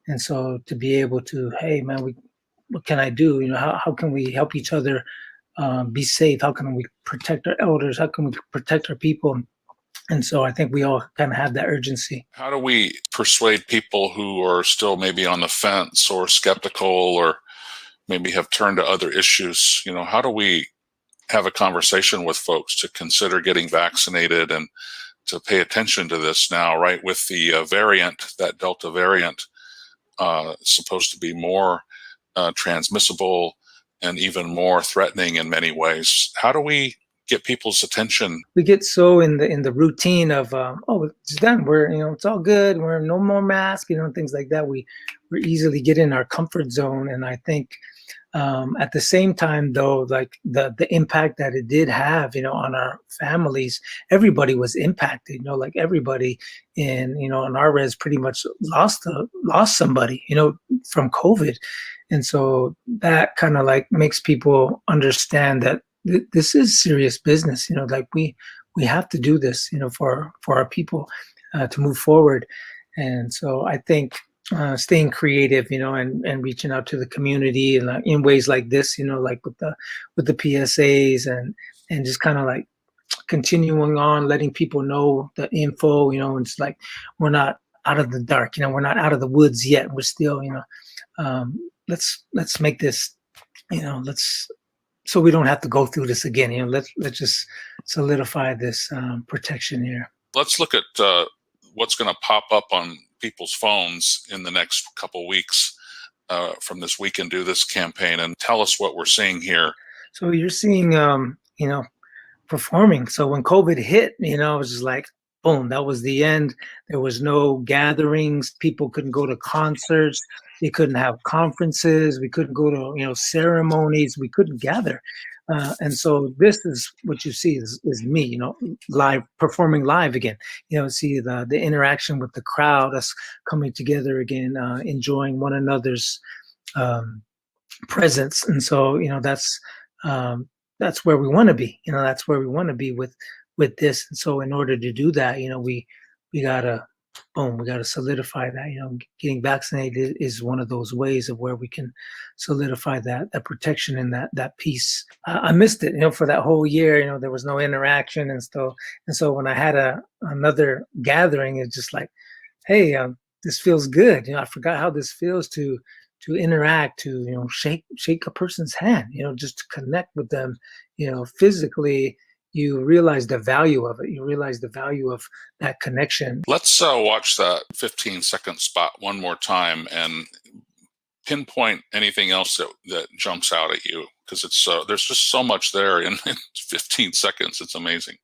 And so to be able to, hey, man, what can I do? How can we help each other be safe? How can we protect our elders? How can we protect our people? And so I think we all kind of have that urgency. How do we persuade people who are still maybe on the fence or skeptical, or maybe have turned to other issues? How do we have a conversation with folks to consider getting vaccinated and to pay attention to this now, right? With the variant, that Delta variant, supposed to be more transmissible and even more threatening in many ways. How do we get people's attention? We get so in the routine of, it's done. We're, it's all good. We're no more masks, things like that. We easily get in our comfort zone. And I think at the same time, though, like the impact that it did have, on our families, everybody was impacted. Like, everybody in our res pretty much lost somebody, from COVID. And so that kind of like makes people understand that this is serious business. Like, we have to do this, for our people to move forward. And so I think staying creative, and reaching out to the community and in ways like this, like with the PSAs and just kind of like continuing on, letting people know the info, and it's like, we're not out of the dark, we're not out of the woods yet. We're still, let's make this, so we don't have to go through this again. Let's just solidify this protection here. Let's look at what's going to pop up on people's phones in the next couple weeks from this We Can Do This campaign, and tell us what we're seeing here. So you're seeing, performing. So when COVID hit, it was just like, boom, that was the end. There was no gatherings. People couldn't go to concerts. They couldn't have conferences. We couldn't go to, ceremonies. We couldn't gather. And so this is what you see is me, live, performing live again. See the interaction with the crowd, us coming together again, enjoying one another's presence. And so, that's where we want to be. That's where we want to be with this. And so in order to do that, we gotta solidify that. Getting vaccinated is one of those ways of where we can solidify that protection and that peace. I missed it, for that whole year. There was no interaction, and so when I had another gathering, it's just like, hey, this feels good. I forgot how this feels to interact, to shake a person's hand, just to connect with them, physically. You realize the value of it. You realize the value of that connection. Let's watch that 15-second spot one more time and pinpoint anything else that jumps out at you, because it's there's just so much there in 15 seconds. It's amazing.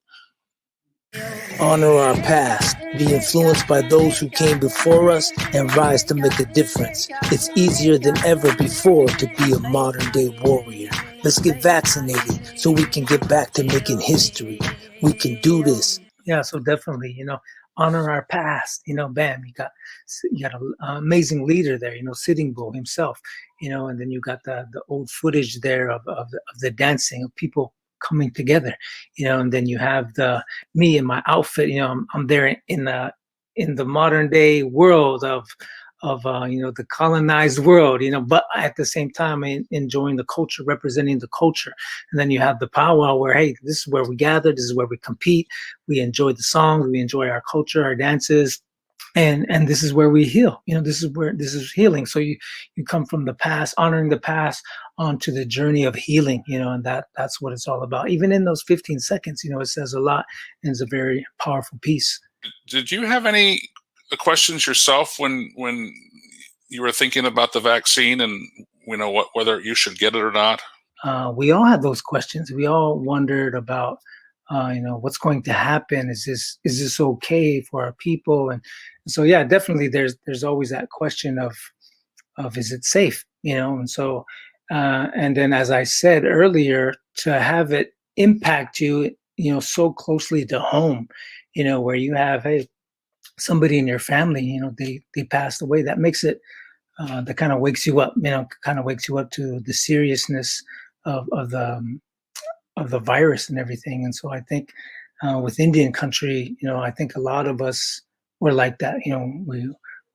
Honor our past, be influenced by those who came before us, and rise to make a difference. It's easier than ever before to be a modern day warrior. Let's get vaccinated so we can get back to making history. We can do this. Yeah, so definitely, honor our past. Bam, you got an amazing leader there. Sitting Bull himself. And then you got the old footage there of the dancing of people coming together. And then you have me in my outfit. I'm there in the modern day world of the colonized world, but at the same time enjoying the culture, representing the culture. And then you have the powwow where, hey, this is where we gather, this is where we compete, we enjoy the songs, we enjoy our culture, our dances, and this is where we heal. This is healing. So you come from the past, honoring the past, onto the journey of healing, and that's what it's all about. Even in those 15 seconds, it says a lot, and it's a very powerful piece. Did you have any questions yourself when you were thinking about the vaccine and whether you should get it or not? We all had those questions. We all wondered about what's going to happen. Is this okay for our people? And so yeah, definitely there's always that question of is it safe? And so and then, as I said earlier, to have it impact you so closely to home, where you have somebody in your family, they passed away. That makes it, that kind of wakes you up, to the seriousness of the virus and everything. And so I think with Indian country, I think a lot of us were like that.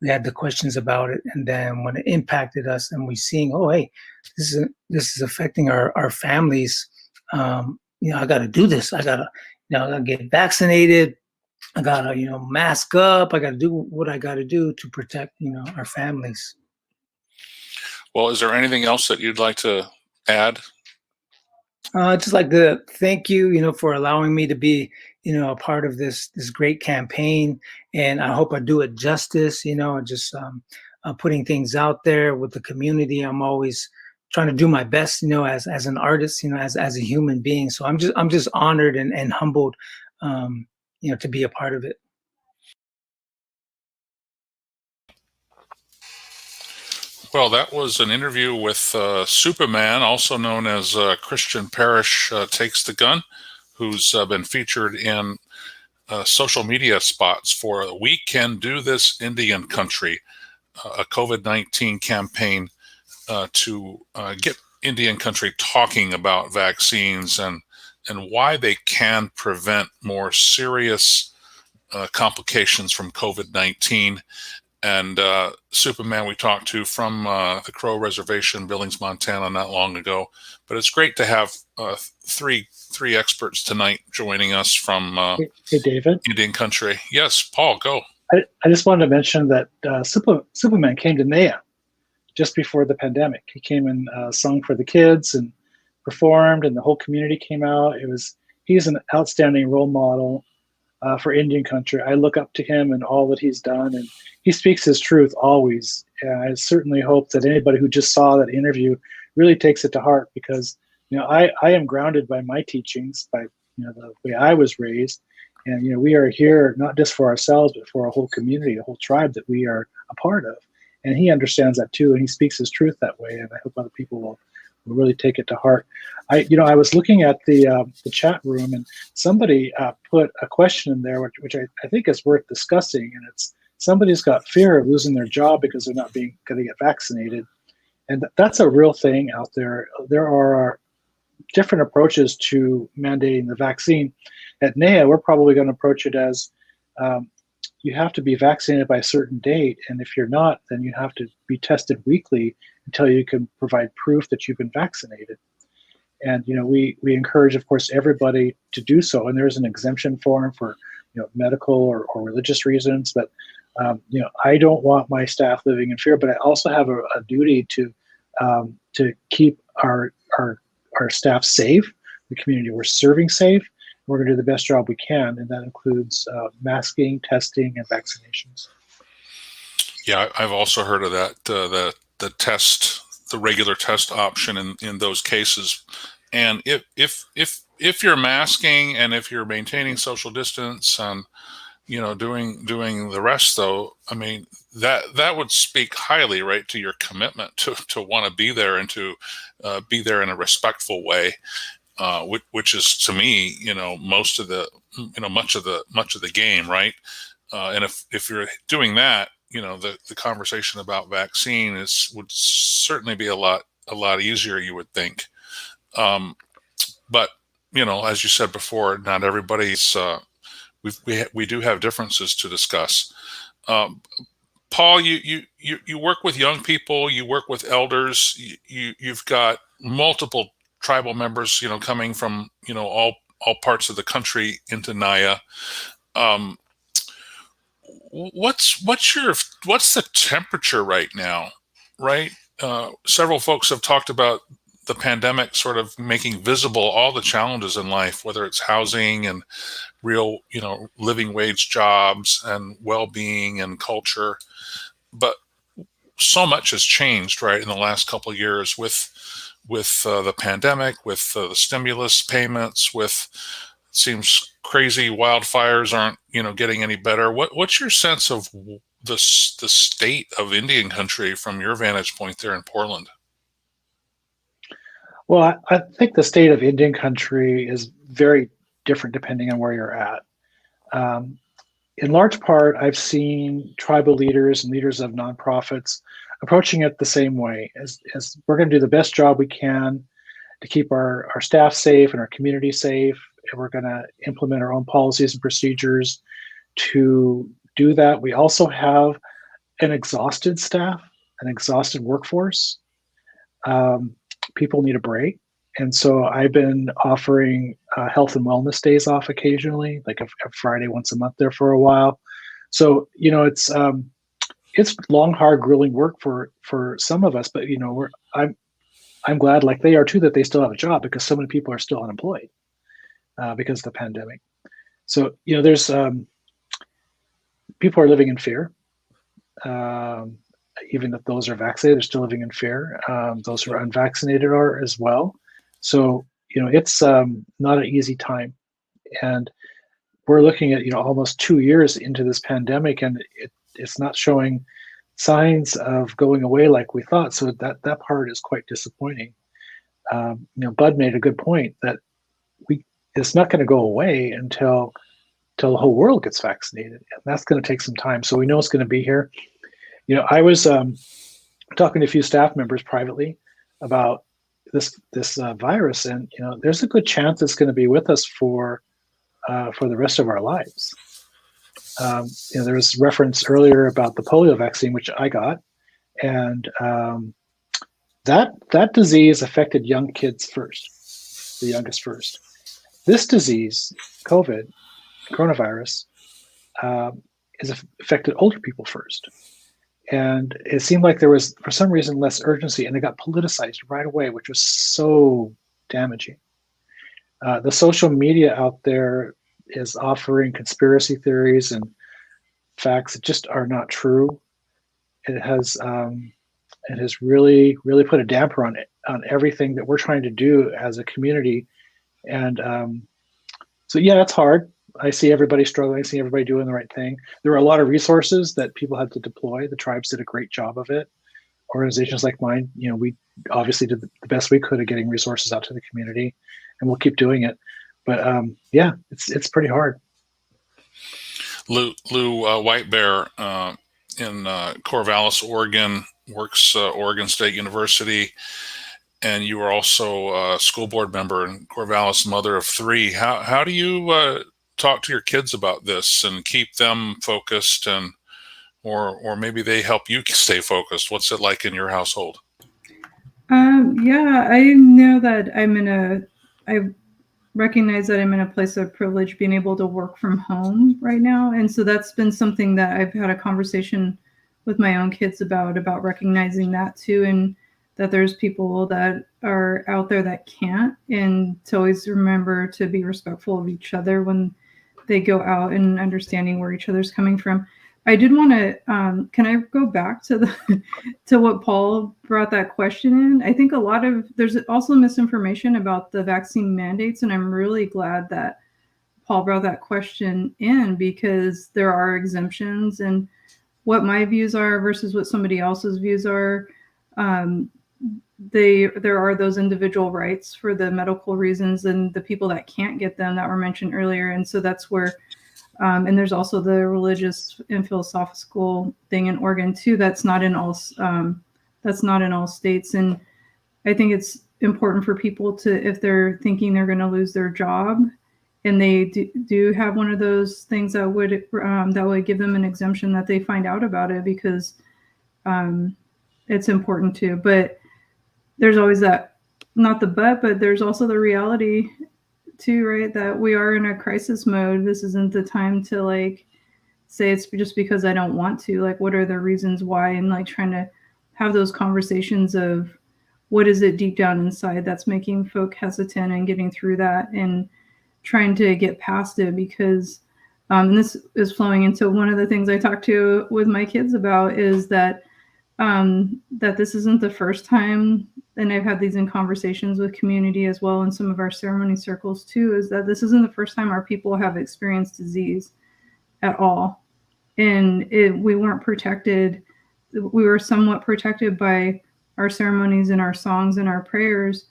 We had the questions about it, and then when it impacted us, and we seeing, oh, hey, this is affecting our families. I got to do this. I gotta get vaccinated. I gotta, mask up. I gotta do what I gotta do to protect, our families. Well, is there anything else that you'd like to add? I'd just like to thank you, for allowing me to be, a part of this great campaign, and I hope I do it justice. Just putting things out there with the community. I'm always trying to do my best, as an artist, as a human being. So I'm just honored and humbled, to be a part of it. Well, that was an interview with Superman, also known as Christian Parrish Takes the Gun, who's been featured in social media spots for We Can Do This Indian Country, a COVID-19 campaign to get Indian country talking about vaccines and why they can prevent more serious complications from COVID-19. And Superman we talked to from the Crow Reservation, Billings, Montana, not long ago. But it's great to have three experts tonight joining us from Hey, David. Indian country. Yes, Paul, go. I just wanted to mention that Superman came to NEA just before the pandemic. He came and sung for the kids and performed, and the whole community came out. He's an outstanding role model for Indian country. I look up to him and all that he's done, and he speaks his truth always. I certainly hope that anybody who just saw that interview really takes it to heart, because I am grounded by my teachings, by the way I was raised, and we are here not just for ourselves, but for a whole community, a whole tribe that we are a part of. And he understands that too, and he speaks his truth that way. And I hope other people will really take it to heart. I was looking at the chat room, and somebody put a question in there, which I think is worth discussing. And it's somebody's got fear of losing their job because they're not going to get vaccinated, and that's a real thing out there. There are different approaches to mandating the vaccine. At NEA, we're probably going to approach it as you have to be vaccinated by a certain date, and if you're not, then you have to be tested weekly until you can provide proof that you've been vaccinated. And we encourage, of course, everybody to do so. And there's an exemption form for medical or religious reasons. But I don't want my staff living in fear. But I also have a duty to keep our staff safe, the community we're serving safe. We're going to do the best job we can, and that includes masking, testing, and vaccinations. Yeah, I've also heard of that. The regular test option in those cases. And if you're masking and if you're maintaining social distance and doing the rest, though, I mean, that would speak highly, right, to your commitment to want to be there and to be there in a respectful way, which is, to me, most of the, much of the game, right? And if you're doing that, the conversation about vaccine would certainly be a lot easier, you would think. But as you said before, not everybody's. We do have differences to discuss. Paul, you work with young people, you work with elders, you've got multiple tribal members, coming from all parts of the country into NAYA. What's the temperature right now, right? Several folks have talked about the pandemic sort of making visible all the challenges in life, whether it's housing and real, living wage jobs and well-being and culture. But so much has changed, right, in the last couple of years with the pandemic, with the stimulus payments, with, it seems crazy, wildfires aren't, getting any better. What's your sense of the state of Indian country from your vantage point there in Portland? Well, I think the state of Indian country is very different depending on where you're at. In large part, I've seen tribal leaders and leaders of nonprofits approaching it the same way, as we're going to do the best job we can to keep our staff safe and our community safe, and we're going to implement our own policies and procedures to do that. We also have an exhausted staff, an exhausted workforce. People need a break. And so I've been offering health and wellness days off occasionally, like a Friday once a month there for a while. So, it's long, hard, grueling work for some of us, but I'm glad, like they are too, that they still have a job, because so many people are still unemployed because of the pandemic. So, there's people are living in fear. Even if those are vaccinated, they're still living in fear. Those who are unvaccinated are as well. So, it's not an easy time. And we're looking at, almost 2 years into this pandemic, and it's not showing signs of going away like we thought. So that part is quite disappointing. Bud made a good point that it's not going to go away until the whole world gets vaccinated. And that's going to take some time. So we know it's going to be here. I was talking to a few staff members privately about this virus, and there's a good chance it's going to be with us for the rest of our lives. There was reference earlier about the polio vaccine, which I got, and that disease affected young kids first, the youngest first. This disease, coronavirus, is affected older people first. And it seemed like there was, for some reason, less urgency, and it got politicized right away, which was so damaging. The social media out there is offering conspiracy theories and facts that just are not true. It has really, really put a damper on everything that we're trying to do as a community. And so, yeah, it's hard. I see everybody struggling. I see everybody doing the right thing. There are a lot of resources that people had to deploy. The tribes did a great job of it. Organizations like mine, we obviously did the best we could at getting resources out to the community, and we'll keep doing it. But yeah, it's pretty hard. Lou White Bear in Corvallis, Oregon, works Oregon State University, and you are also a school board member in Corvallis, mother of three. How do you talk to your kids about this and keep them focused, and or maybe they help you stay focused? What's it like in your household? Yeah, I know that I recognize that I'm in a place of privilege, being able to work from home right now. And so that's been something that I've had a conversation with my own kids about recognizing that too, and that there's people that are out there that can't, and to always remember to be respectful of each other when they go out, and understanding where each other's coming from. I did want to, can I go back to what Paul brought that question in? I think there's also misinformation about the vaccine mandates, and I'm really glad that Paul brought that question in, because there are exemptions, and what my views are versus what somebody else's views are. There are those individual rights for the medical reasons and the people that can't get them that were mentioned earlier. And so that's where, and there's also the religious and philosophical thing in Oregon too. That's not in all states. And I think it's important for people to, if they're thinking they're going to lose their job, and they do have one of those things that would give them an exemption, that they find out about it, because it's important too. But there's always that, not the but there's also the reality too, right? That we are in a crisis mode. This isn't the time to like say it's just because I don't want to. Like, what are the reasons why? And like trying to have those conversations of what is it deep down inside that's making folk hesitant, and getting through that and trying to get past it. Because this is flowing into one of the things I talked to with my kids about, is that that this isn't the first time, and I've had these in conversations with community as well in some of our ceremony circles too, is that this isn't the first time our people have experienced disease at all. And we weren't protected. We were somewhat protected by our ceremonies and our songs and our prayers,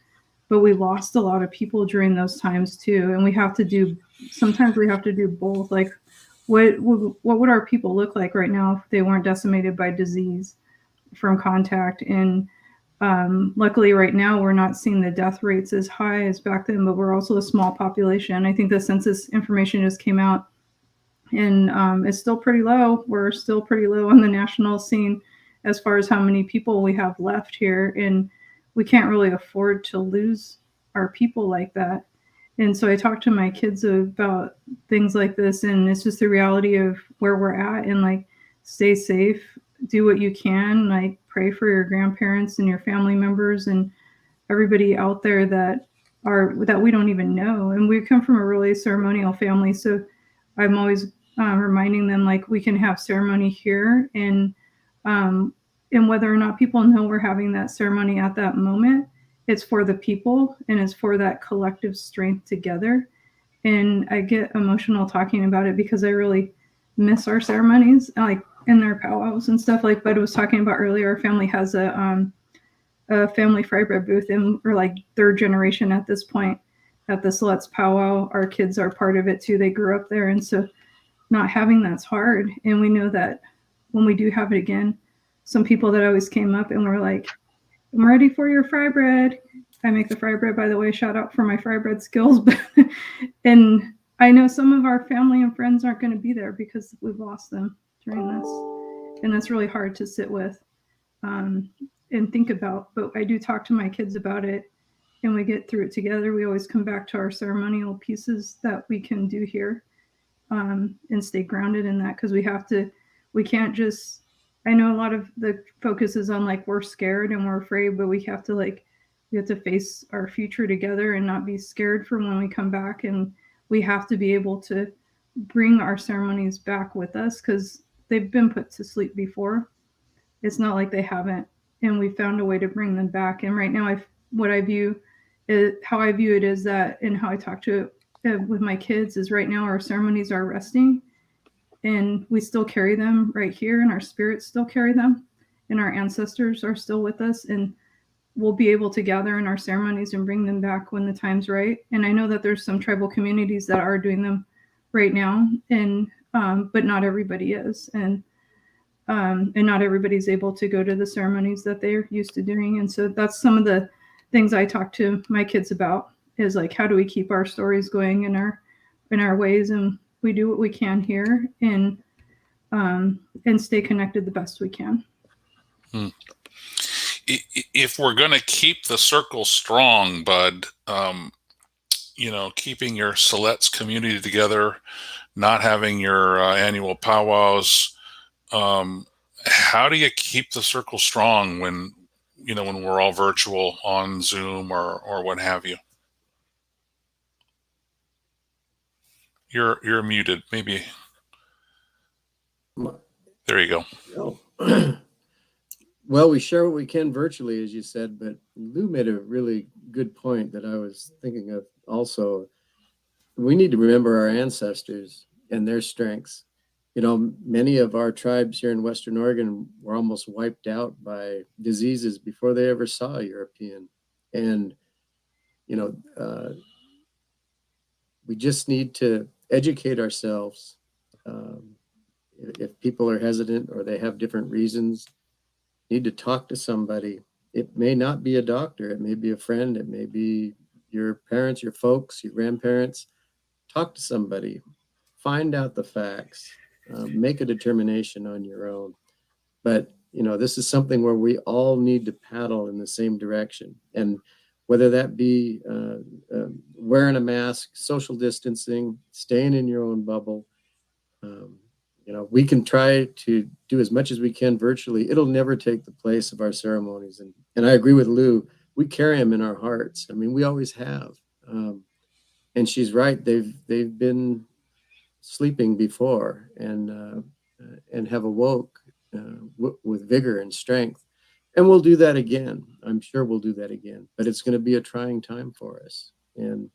but we lost a lot of people during those times too. And sometimes we have to do both. Like, what would our people look like right now if they weren't decimated by disease from contact? And luckily right now we're not seeing the death rates as high as back then, but we're also a small population. I think the census information just came out, and it's still pretty low. We're still pretty low on the national scene as far as how many people we have left here, and we can't really afford to lose our people like that. And so I talked to my kids about things like this, and it's just the reality of where we're at, and like, stay safe, do what you can, like pray for your grandparents and your family members and everybody out there that we don't even know. And we come from a really ceremonial family, so I'm always reminding them, like, we can have ceremony here, and whether or not people know we're having that ceremony at that moment, it's for the people, and it's for that collective strength together. And I get emotional talking about it, because I really miss our ceremonies, like in their powwows and stuff. Like Bud was talking about earlier, our family has a family fry bread booth, and we're like third generation at this point at the Sluts powwow. Our kids are part of it too. They grew up there. And so not having that's hard. And we know that when we do have it again, some people that always came up and were like, I'm ready for your fry bread. I make the fry bread, by the way, shout out for my fry bread skills. And I know some of our family and friends aren't going to be there because we've lost them during this. And that's really hard to sit with and think about. But I do talk to my kids about it, and we get through it together. We always come back to our ceremonial pieces that we can do here and stay grounded in that, because we can't just, I know a lot of the focus is on like, we're scared and we're afraid, but we have to face our future together and not be scared for when we come back. And we have to be able to bring our ceremonies back with us, because they've been put to sleep before. It's not like they haven't, and we found a way to bring them back. And right now, how I view it is that, and how I talk to it with my kids, is right now our ceremonies are resting, and we still carry them right here, and our spirits still carry them, and our ancestors are still with us, and we'll be able to gather in our ceremonies and bring them back when the time's right. And I know that there's some tribal communities that are doing them right now, and but not everybody is, and not everybody's able to go to the ceremonies that they're used to doing. And so that's some of the things I talk to my kids about, is like, how do we keep our stories going in our ways, and we do what we can here, and stay connected the best we can. If we're going to keep the circle strong, Bud, keeping your Siletz community together, not having your annual powwows, how do you keep the circle strong when we're all virtual on Zoom or what have you? You're muted. Maybe. There you go. Oh. Well, we share what we can virtually, as you said, but Lou made a really good point that I was thinking of also. we need to remember our ancestors and their strengths. You know, many of our tribes here in Western Oregon were almost wiped out by diseases before they ever saw a European. And, you know, we just need to educate ourselves. If people are hesitant or they have different reasons, need to talk to somebody. It may not be a doctor. It may be a friend. It may be your parents, your folks, your grandparents. Talk to somebody. Find out the facts. Make a determination on your own. But, you know, this is something where we all need to paddle in the same direction. And whether that be wearing a mask, social distancing, staying in your own bubble, you know, we can try to do as much as we can virtually. It'll never take the place of our ceremonies. And I agree with Lou. We carry them in our hearts. I mean, we always have. And she's right. They've been sleeping before and have awoke with vigor and strength. And we'll do that again. I'm sure we'll do that again. But it's going to be a trying time for us. And,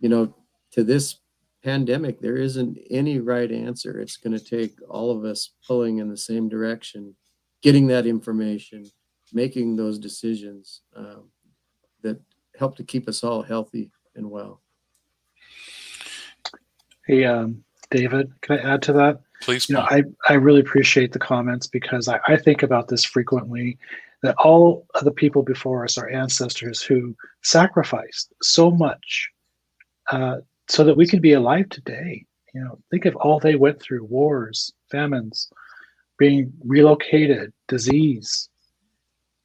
you know, to this pandemic, there isn't any right answer. It's going to take all of us pulling in the same direction, getting that information, making those decisions that help to keep us all healthy and well. Hey, David, can I add to that? Please. You know, I really appreciate the comments because I think about this frequently, that all of the people before us, our ancestors who sacrificed so much so that we could be alive today. You know, think of all they went through: wars, famines, being relocated, disease.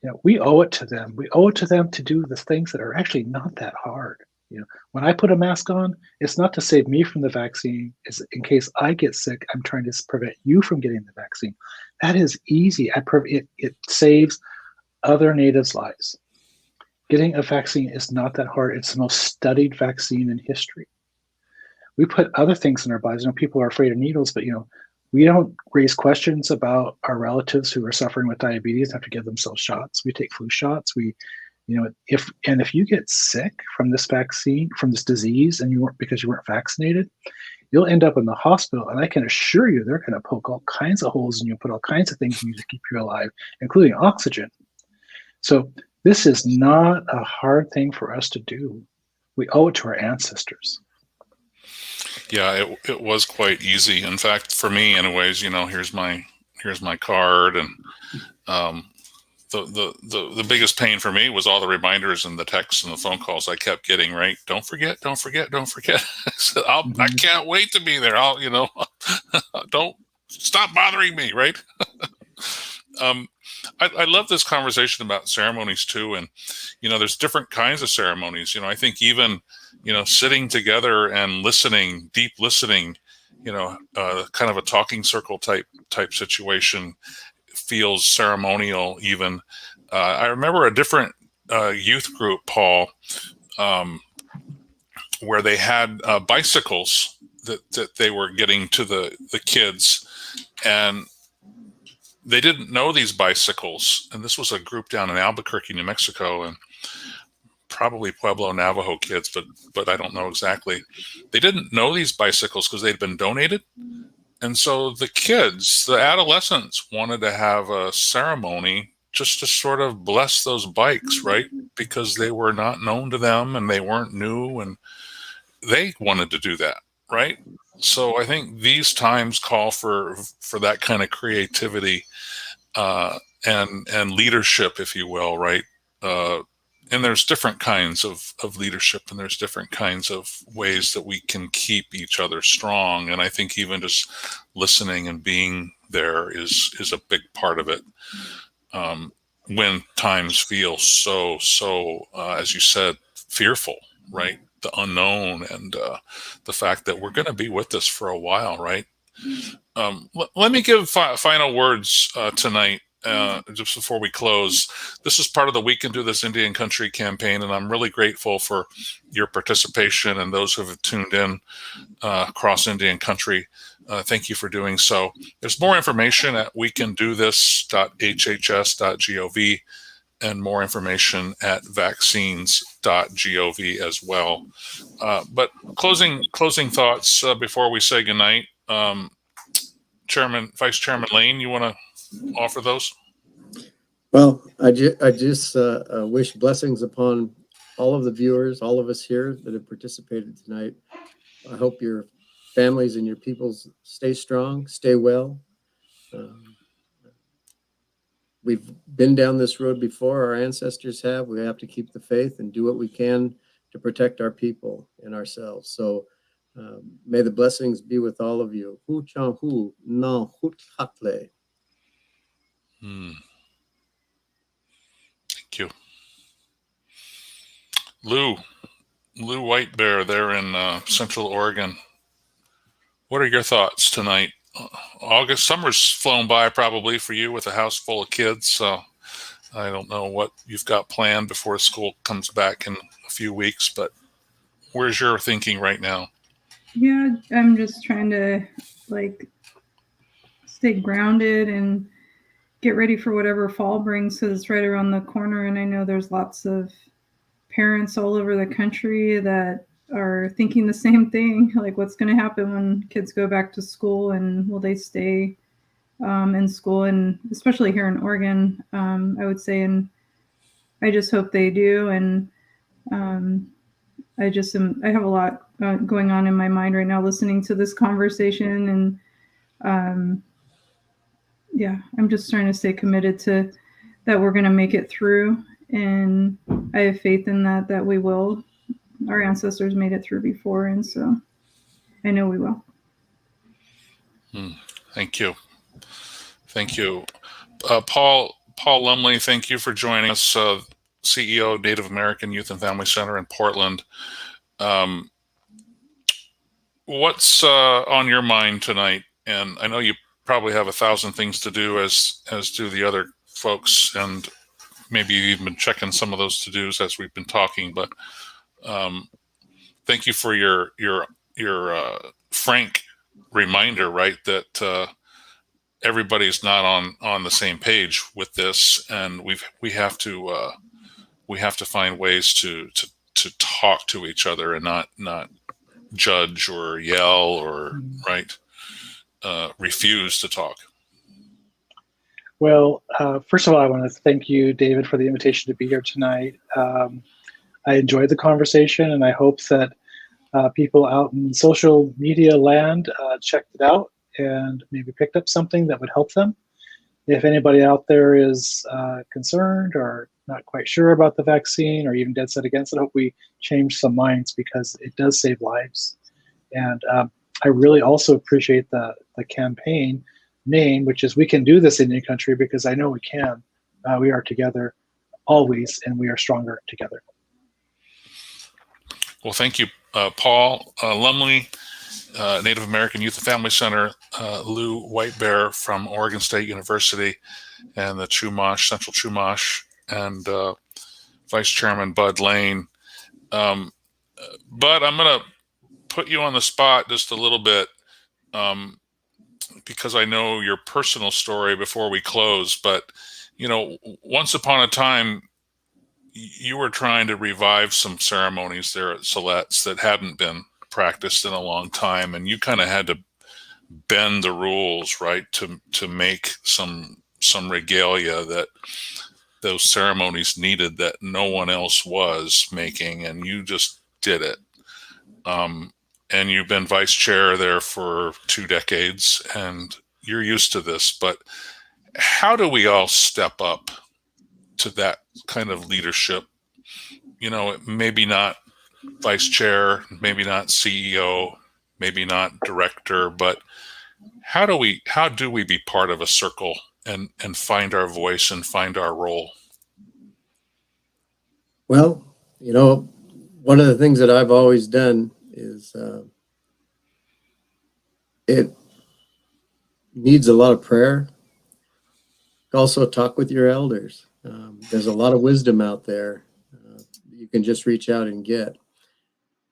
You know, we owe it to them. We owe it to them to do the things that are actually not that hard. You know, when I put a mask on, it's not to save me from the vaccine. It's in case I get sick, I'm trying to prevent you from getting the vaccine. That is easy. It saves other natives' lives. Getting a vaccine is not that hard. It's the most studied vaccine in history. We put other things in our bodies. You know, people are afraid of needles, but, you know, we don't raise questions about our relatives who are suffering with diabetes and have to give themselves shots. We take flu shots. You know, if you get sick from this vaccine, from this disease, and because you weren't vaccinated, you'll end up in the hospital. And I can assure you, they're going to poke all kinds of holes in you, put all kinds of things in you to keep you alive, including oxygen. So this is not a hard thing for us to do. We owe it to our ancestors. Yeah, it was quite easy. In fact, for me, anyways, you know, here's my card, and the biggest pain for me was all the reminders and the texts and the phone calls I kept getting. Right, don't forget. So I can't wait to be there. I'll, you know, don't stop bothering me. Right. I love this conversation about ceremonies too, and you know, there's different kinds of ceremonies. You know, I think even, you know, sitting together and listening, deep listening, you know, kind of a talking circle type situation feels ceremonial. Even I remember a different youth group, Paul, where they had bicycles that they were getting to the kids, and they didn't know these bicycles. And this was a group down in Albuquerque, New Mexico, and probably Pueblo Navajo kids, but I don't know exactly. They didn't know these bicycles because they'd been donated. And so the kids, the adolescents, wanted to have a ceremony just to sort of bless those bikes, right? Because they were not known to them and they weren't new, and they wanted to do that, right? So I think these times call for that kind of creativity and leadership, if you will, right? And there's different kinds of leadership, and there's different kinds of ways that we can keep each other strong. And I think even just listening and being there is a big part of it. When times feel so as you said, fearful, right? The unknown, and the fact that we're going to be with this for a while, right? Let me give final words tonight. Just before we close, this is part of the We Can Do This Indian Country campaign, and I'm really grateful for your participation and those who have tuned in across Indian Country. Thank you for doing so. There's more information at wecandothis.hhs.gov, and more information at vaccines.gov as well. But closing thoughts before we say goodnight. Vice Chairman Lane, you want to offer those? Well, I just wish blessings upon all of the viewers, all of us here that have participated tonight. I hope your families and your peoples stay strong, stay well. We've been down this road before, our ancestors have. We have to keep the faith and do what we can to protect our people and ourselves. So may the blessings be with all of you. Hu chan hu na hut hatle. Thank you. Lou White Bear there in Central Oregon. What are your thoughts tonight? August, summer's flown by probably for you with a house full of kids. So I don't know what you've got planned before school comes back in a few weeks, but where's your thinking right now? Yeah, I'm just trying to stay grounded and get ready for whatever fall brings, because it's right around the corner. And I know there's lots of parents all over the country that are thinking the same thing, like what's going to happen when kids go back to school, and will they stay in school? And especially here in Oregon, I would say, and I just hope they do. And I have a lot going on in my mind right now listening to this conversation, and yeah, I'm just trying to stay committed to that we're going to make it through, and I have faith in that we will. Our ancestors made it through before, and so I know we will. Thank you. Paul Lumley, thank you for joining us, CEO of Native American Youth and Family Center in Portland. What's on your mind tonight? And I know you probably have 1,000 things to do, as do the other folks, and maybe you've even been checking some of those to-dos as we've been talking. But thank you for your frank reminder, right, that everybody's not on the same page with this, and we have to find ways to talk to each other and not judge or yell or refuse to talk. Well, first of all, I want to thank you, David, for the invitation to be here tonight. I enjoyed the conversation, and I hope that people out in social media land checked it out and maybe picked up something that would help them. If anybody out there is concerned or not quite sure about the vaccine or even dead set against it, I hope we change some minds, because it does save lives. And I really also appreciate the campaign name, which is "We Can Do This Indian Country," because I know we can. We are together always, and we are stronger together. Well, thank you, Paul Lumley, Native American Youth and Family Center, Lou White Bear from Oregon State University, and the Chumash, Central Chumash, and Vice Chairman Bud Lane. Bud, I'm going to put you on the spot just a little bit, because I know your personal story before we close. But, once upon a time, you were trying to revive some ceremonies there at Silet's that hadn't been practiced in a long time, and you kind of had to bend the rules, right, to make some regalia that those ceremonies needed that no one else was making, and you just did it. And you've been vice chair there for 2 decades, and you're used to this. But how do we all step up to that kind of leadership? Maybe not vice chair, maybe not CEO, maybe not director, but how do we be part of a circle and find our voice and find our role? Well, one of the things that I've always done is it needs a lot of prayer. Also, talk with your elders. There's a lot of wisdom out there you can just reach out and get.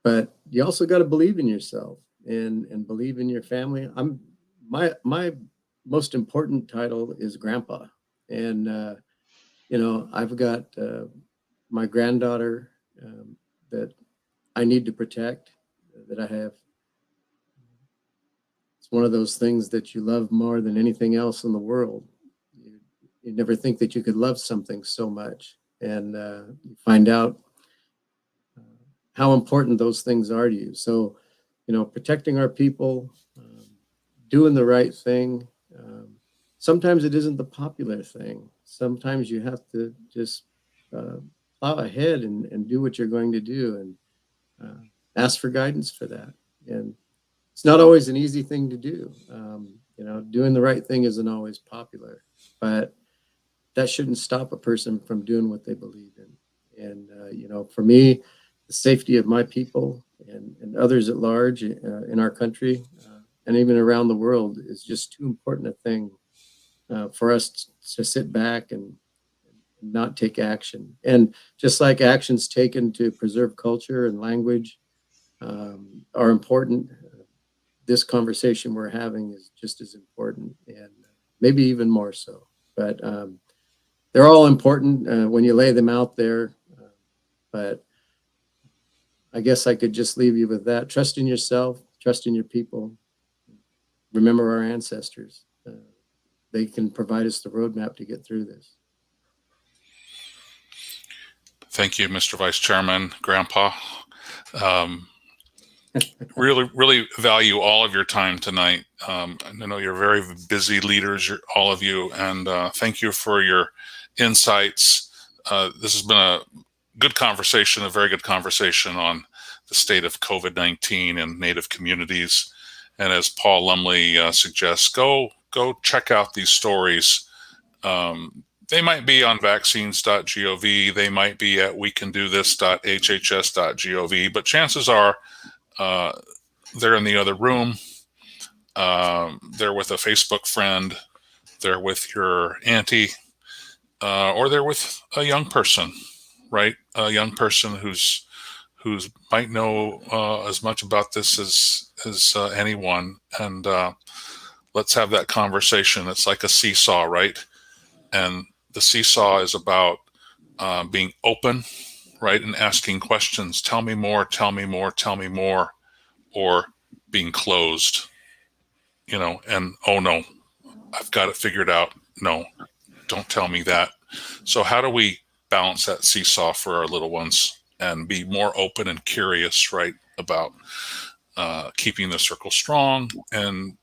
But you also got to believe in yourself and believe in your family. My most important title is grandpa, and I've got my granddaughter that I need to protect, that I have. It's one of those things that you love more than anything else in the world. You never think that you could love something so much, and you find out how important those things are to you. So, protecting our people, doing the right thing. Sometimes it isn't the popular thing. Sometimes you have to just plow ahead and do what you're going to do, and ask for guidance for that. And it's not always an easy thing to do. Doing the right thing isn't always popular, but that shouldn't stop a person from doing what they believe in. And for me, the safety of my people and others at large in our country and even around the world is just too important a thing for us to sit back and not take action. And just like actions taken to preserve culture and language are important, this conversation we're having is just as important, and maybe even more so. But they're all important when you lay them out there. But I guess I could just leave you with that. Trust in yourself, trust in your people. Remember our ancestors. They can provide us the roadmap to get through this. Thank you, Mr. Vice Chairman, Grandpa. Really value all of your time tonight. I know you're very busy leaders, all of you, and thank you for your insights. This has been a good conversation, a very good conversation on the state of COVID-19 and Native communities. And as Paul Lumley suggests, go check out these stories. They might be on vaccines.gov. They might be at wecandothis.hhs.gov, but chances are they're in the other room. They're with a Facebook friend. They're with your auntie, or they're with a young person, right? A young person who's might know as much about this as anyone. And let's have that conversation. It's like a seesaw, right? And the seesaw is about being open, right? And asking questions. Tell me more, tell me more, tell me more. Or being closed, and oh no, I've got it figured out. No, don't tell me that. So how do we balance that seesaw for our little ones and be more open and curious, right, about keeping the circle strong and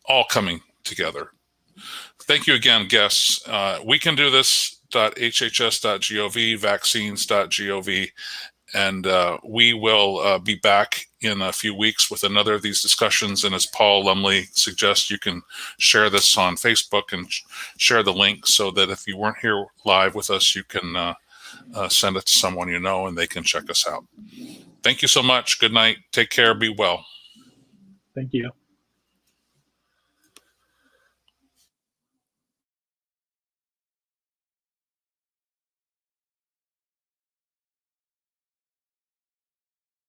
all coming together? Thank you again, guests. We can do this.hhs.gov, vaccines.gov, and we will be back in a few weeks with another of these discussions. And as Paul Lumley suggests, you can share this on Facebook and share the link so that if you weren't here live with us, you can send it to someone you know and they can check us out. Thank you so much. Good night. Take care. Be well. Thank you.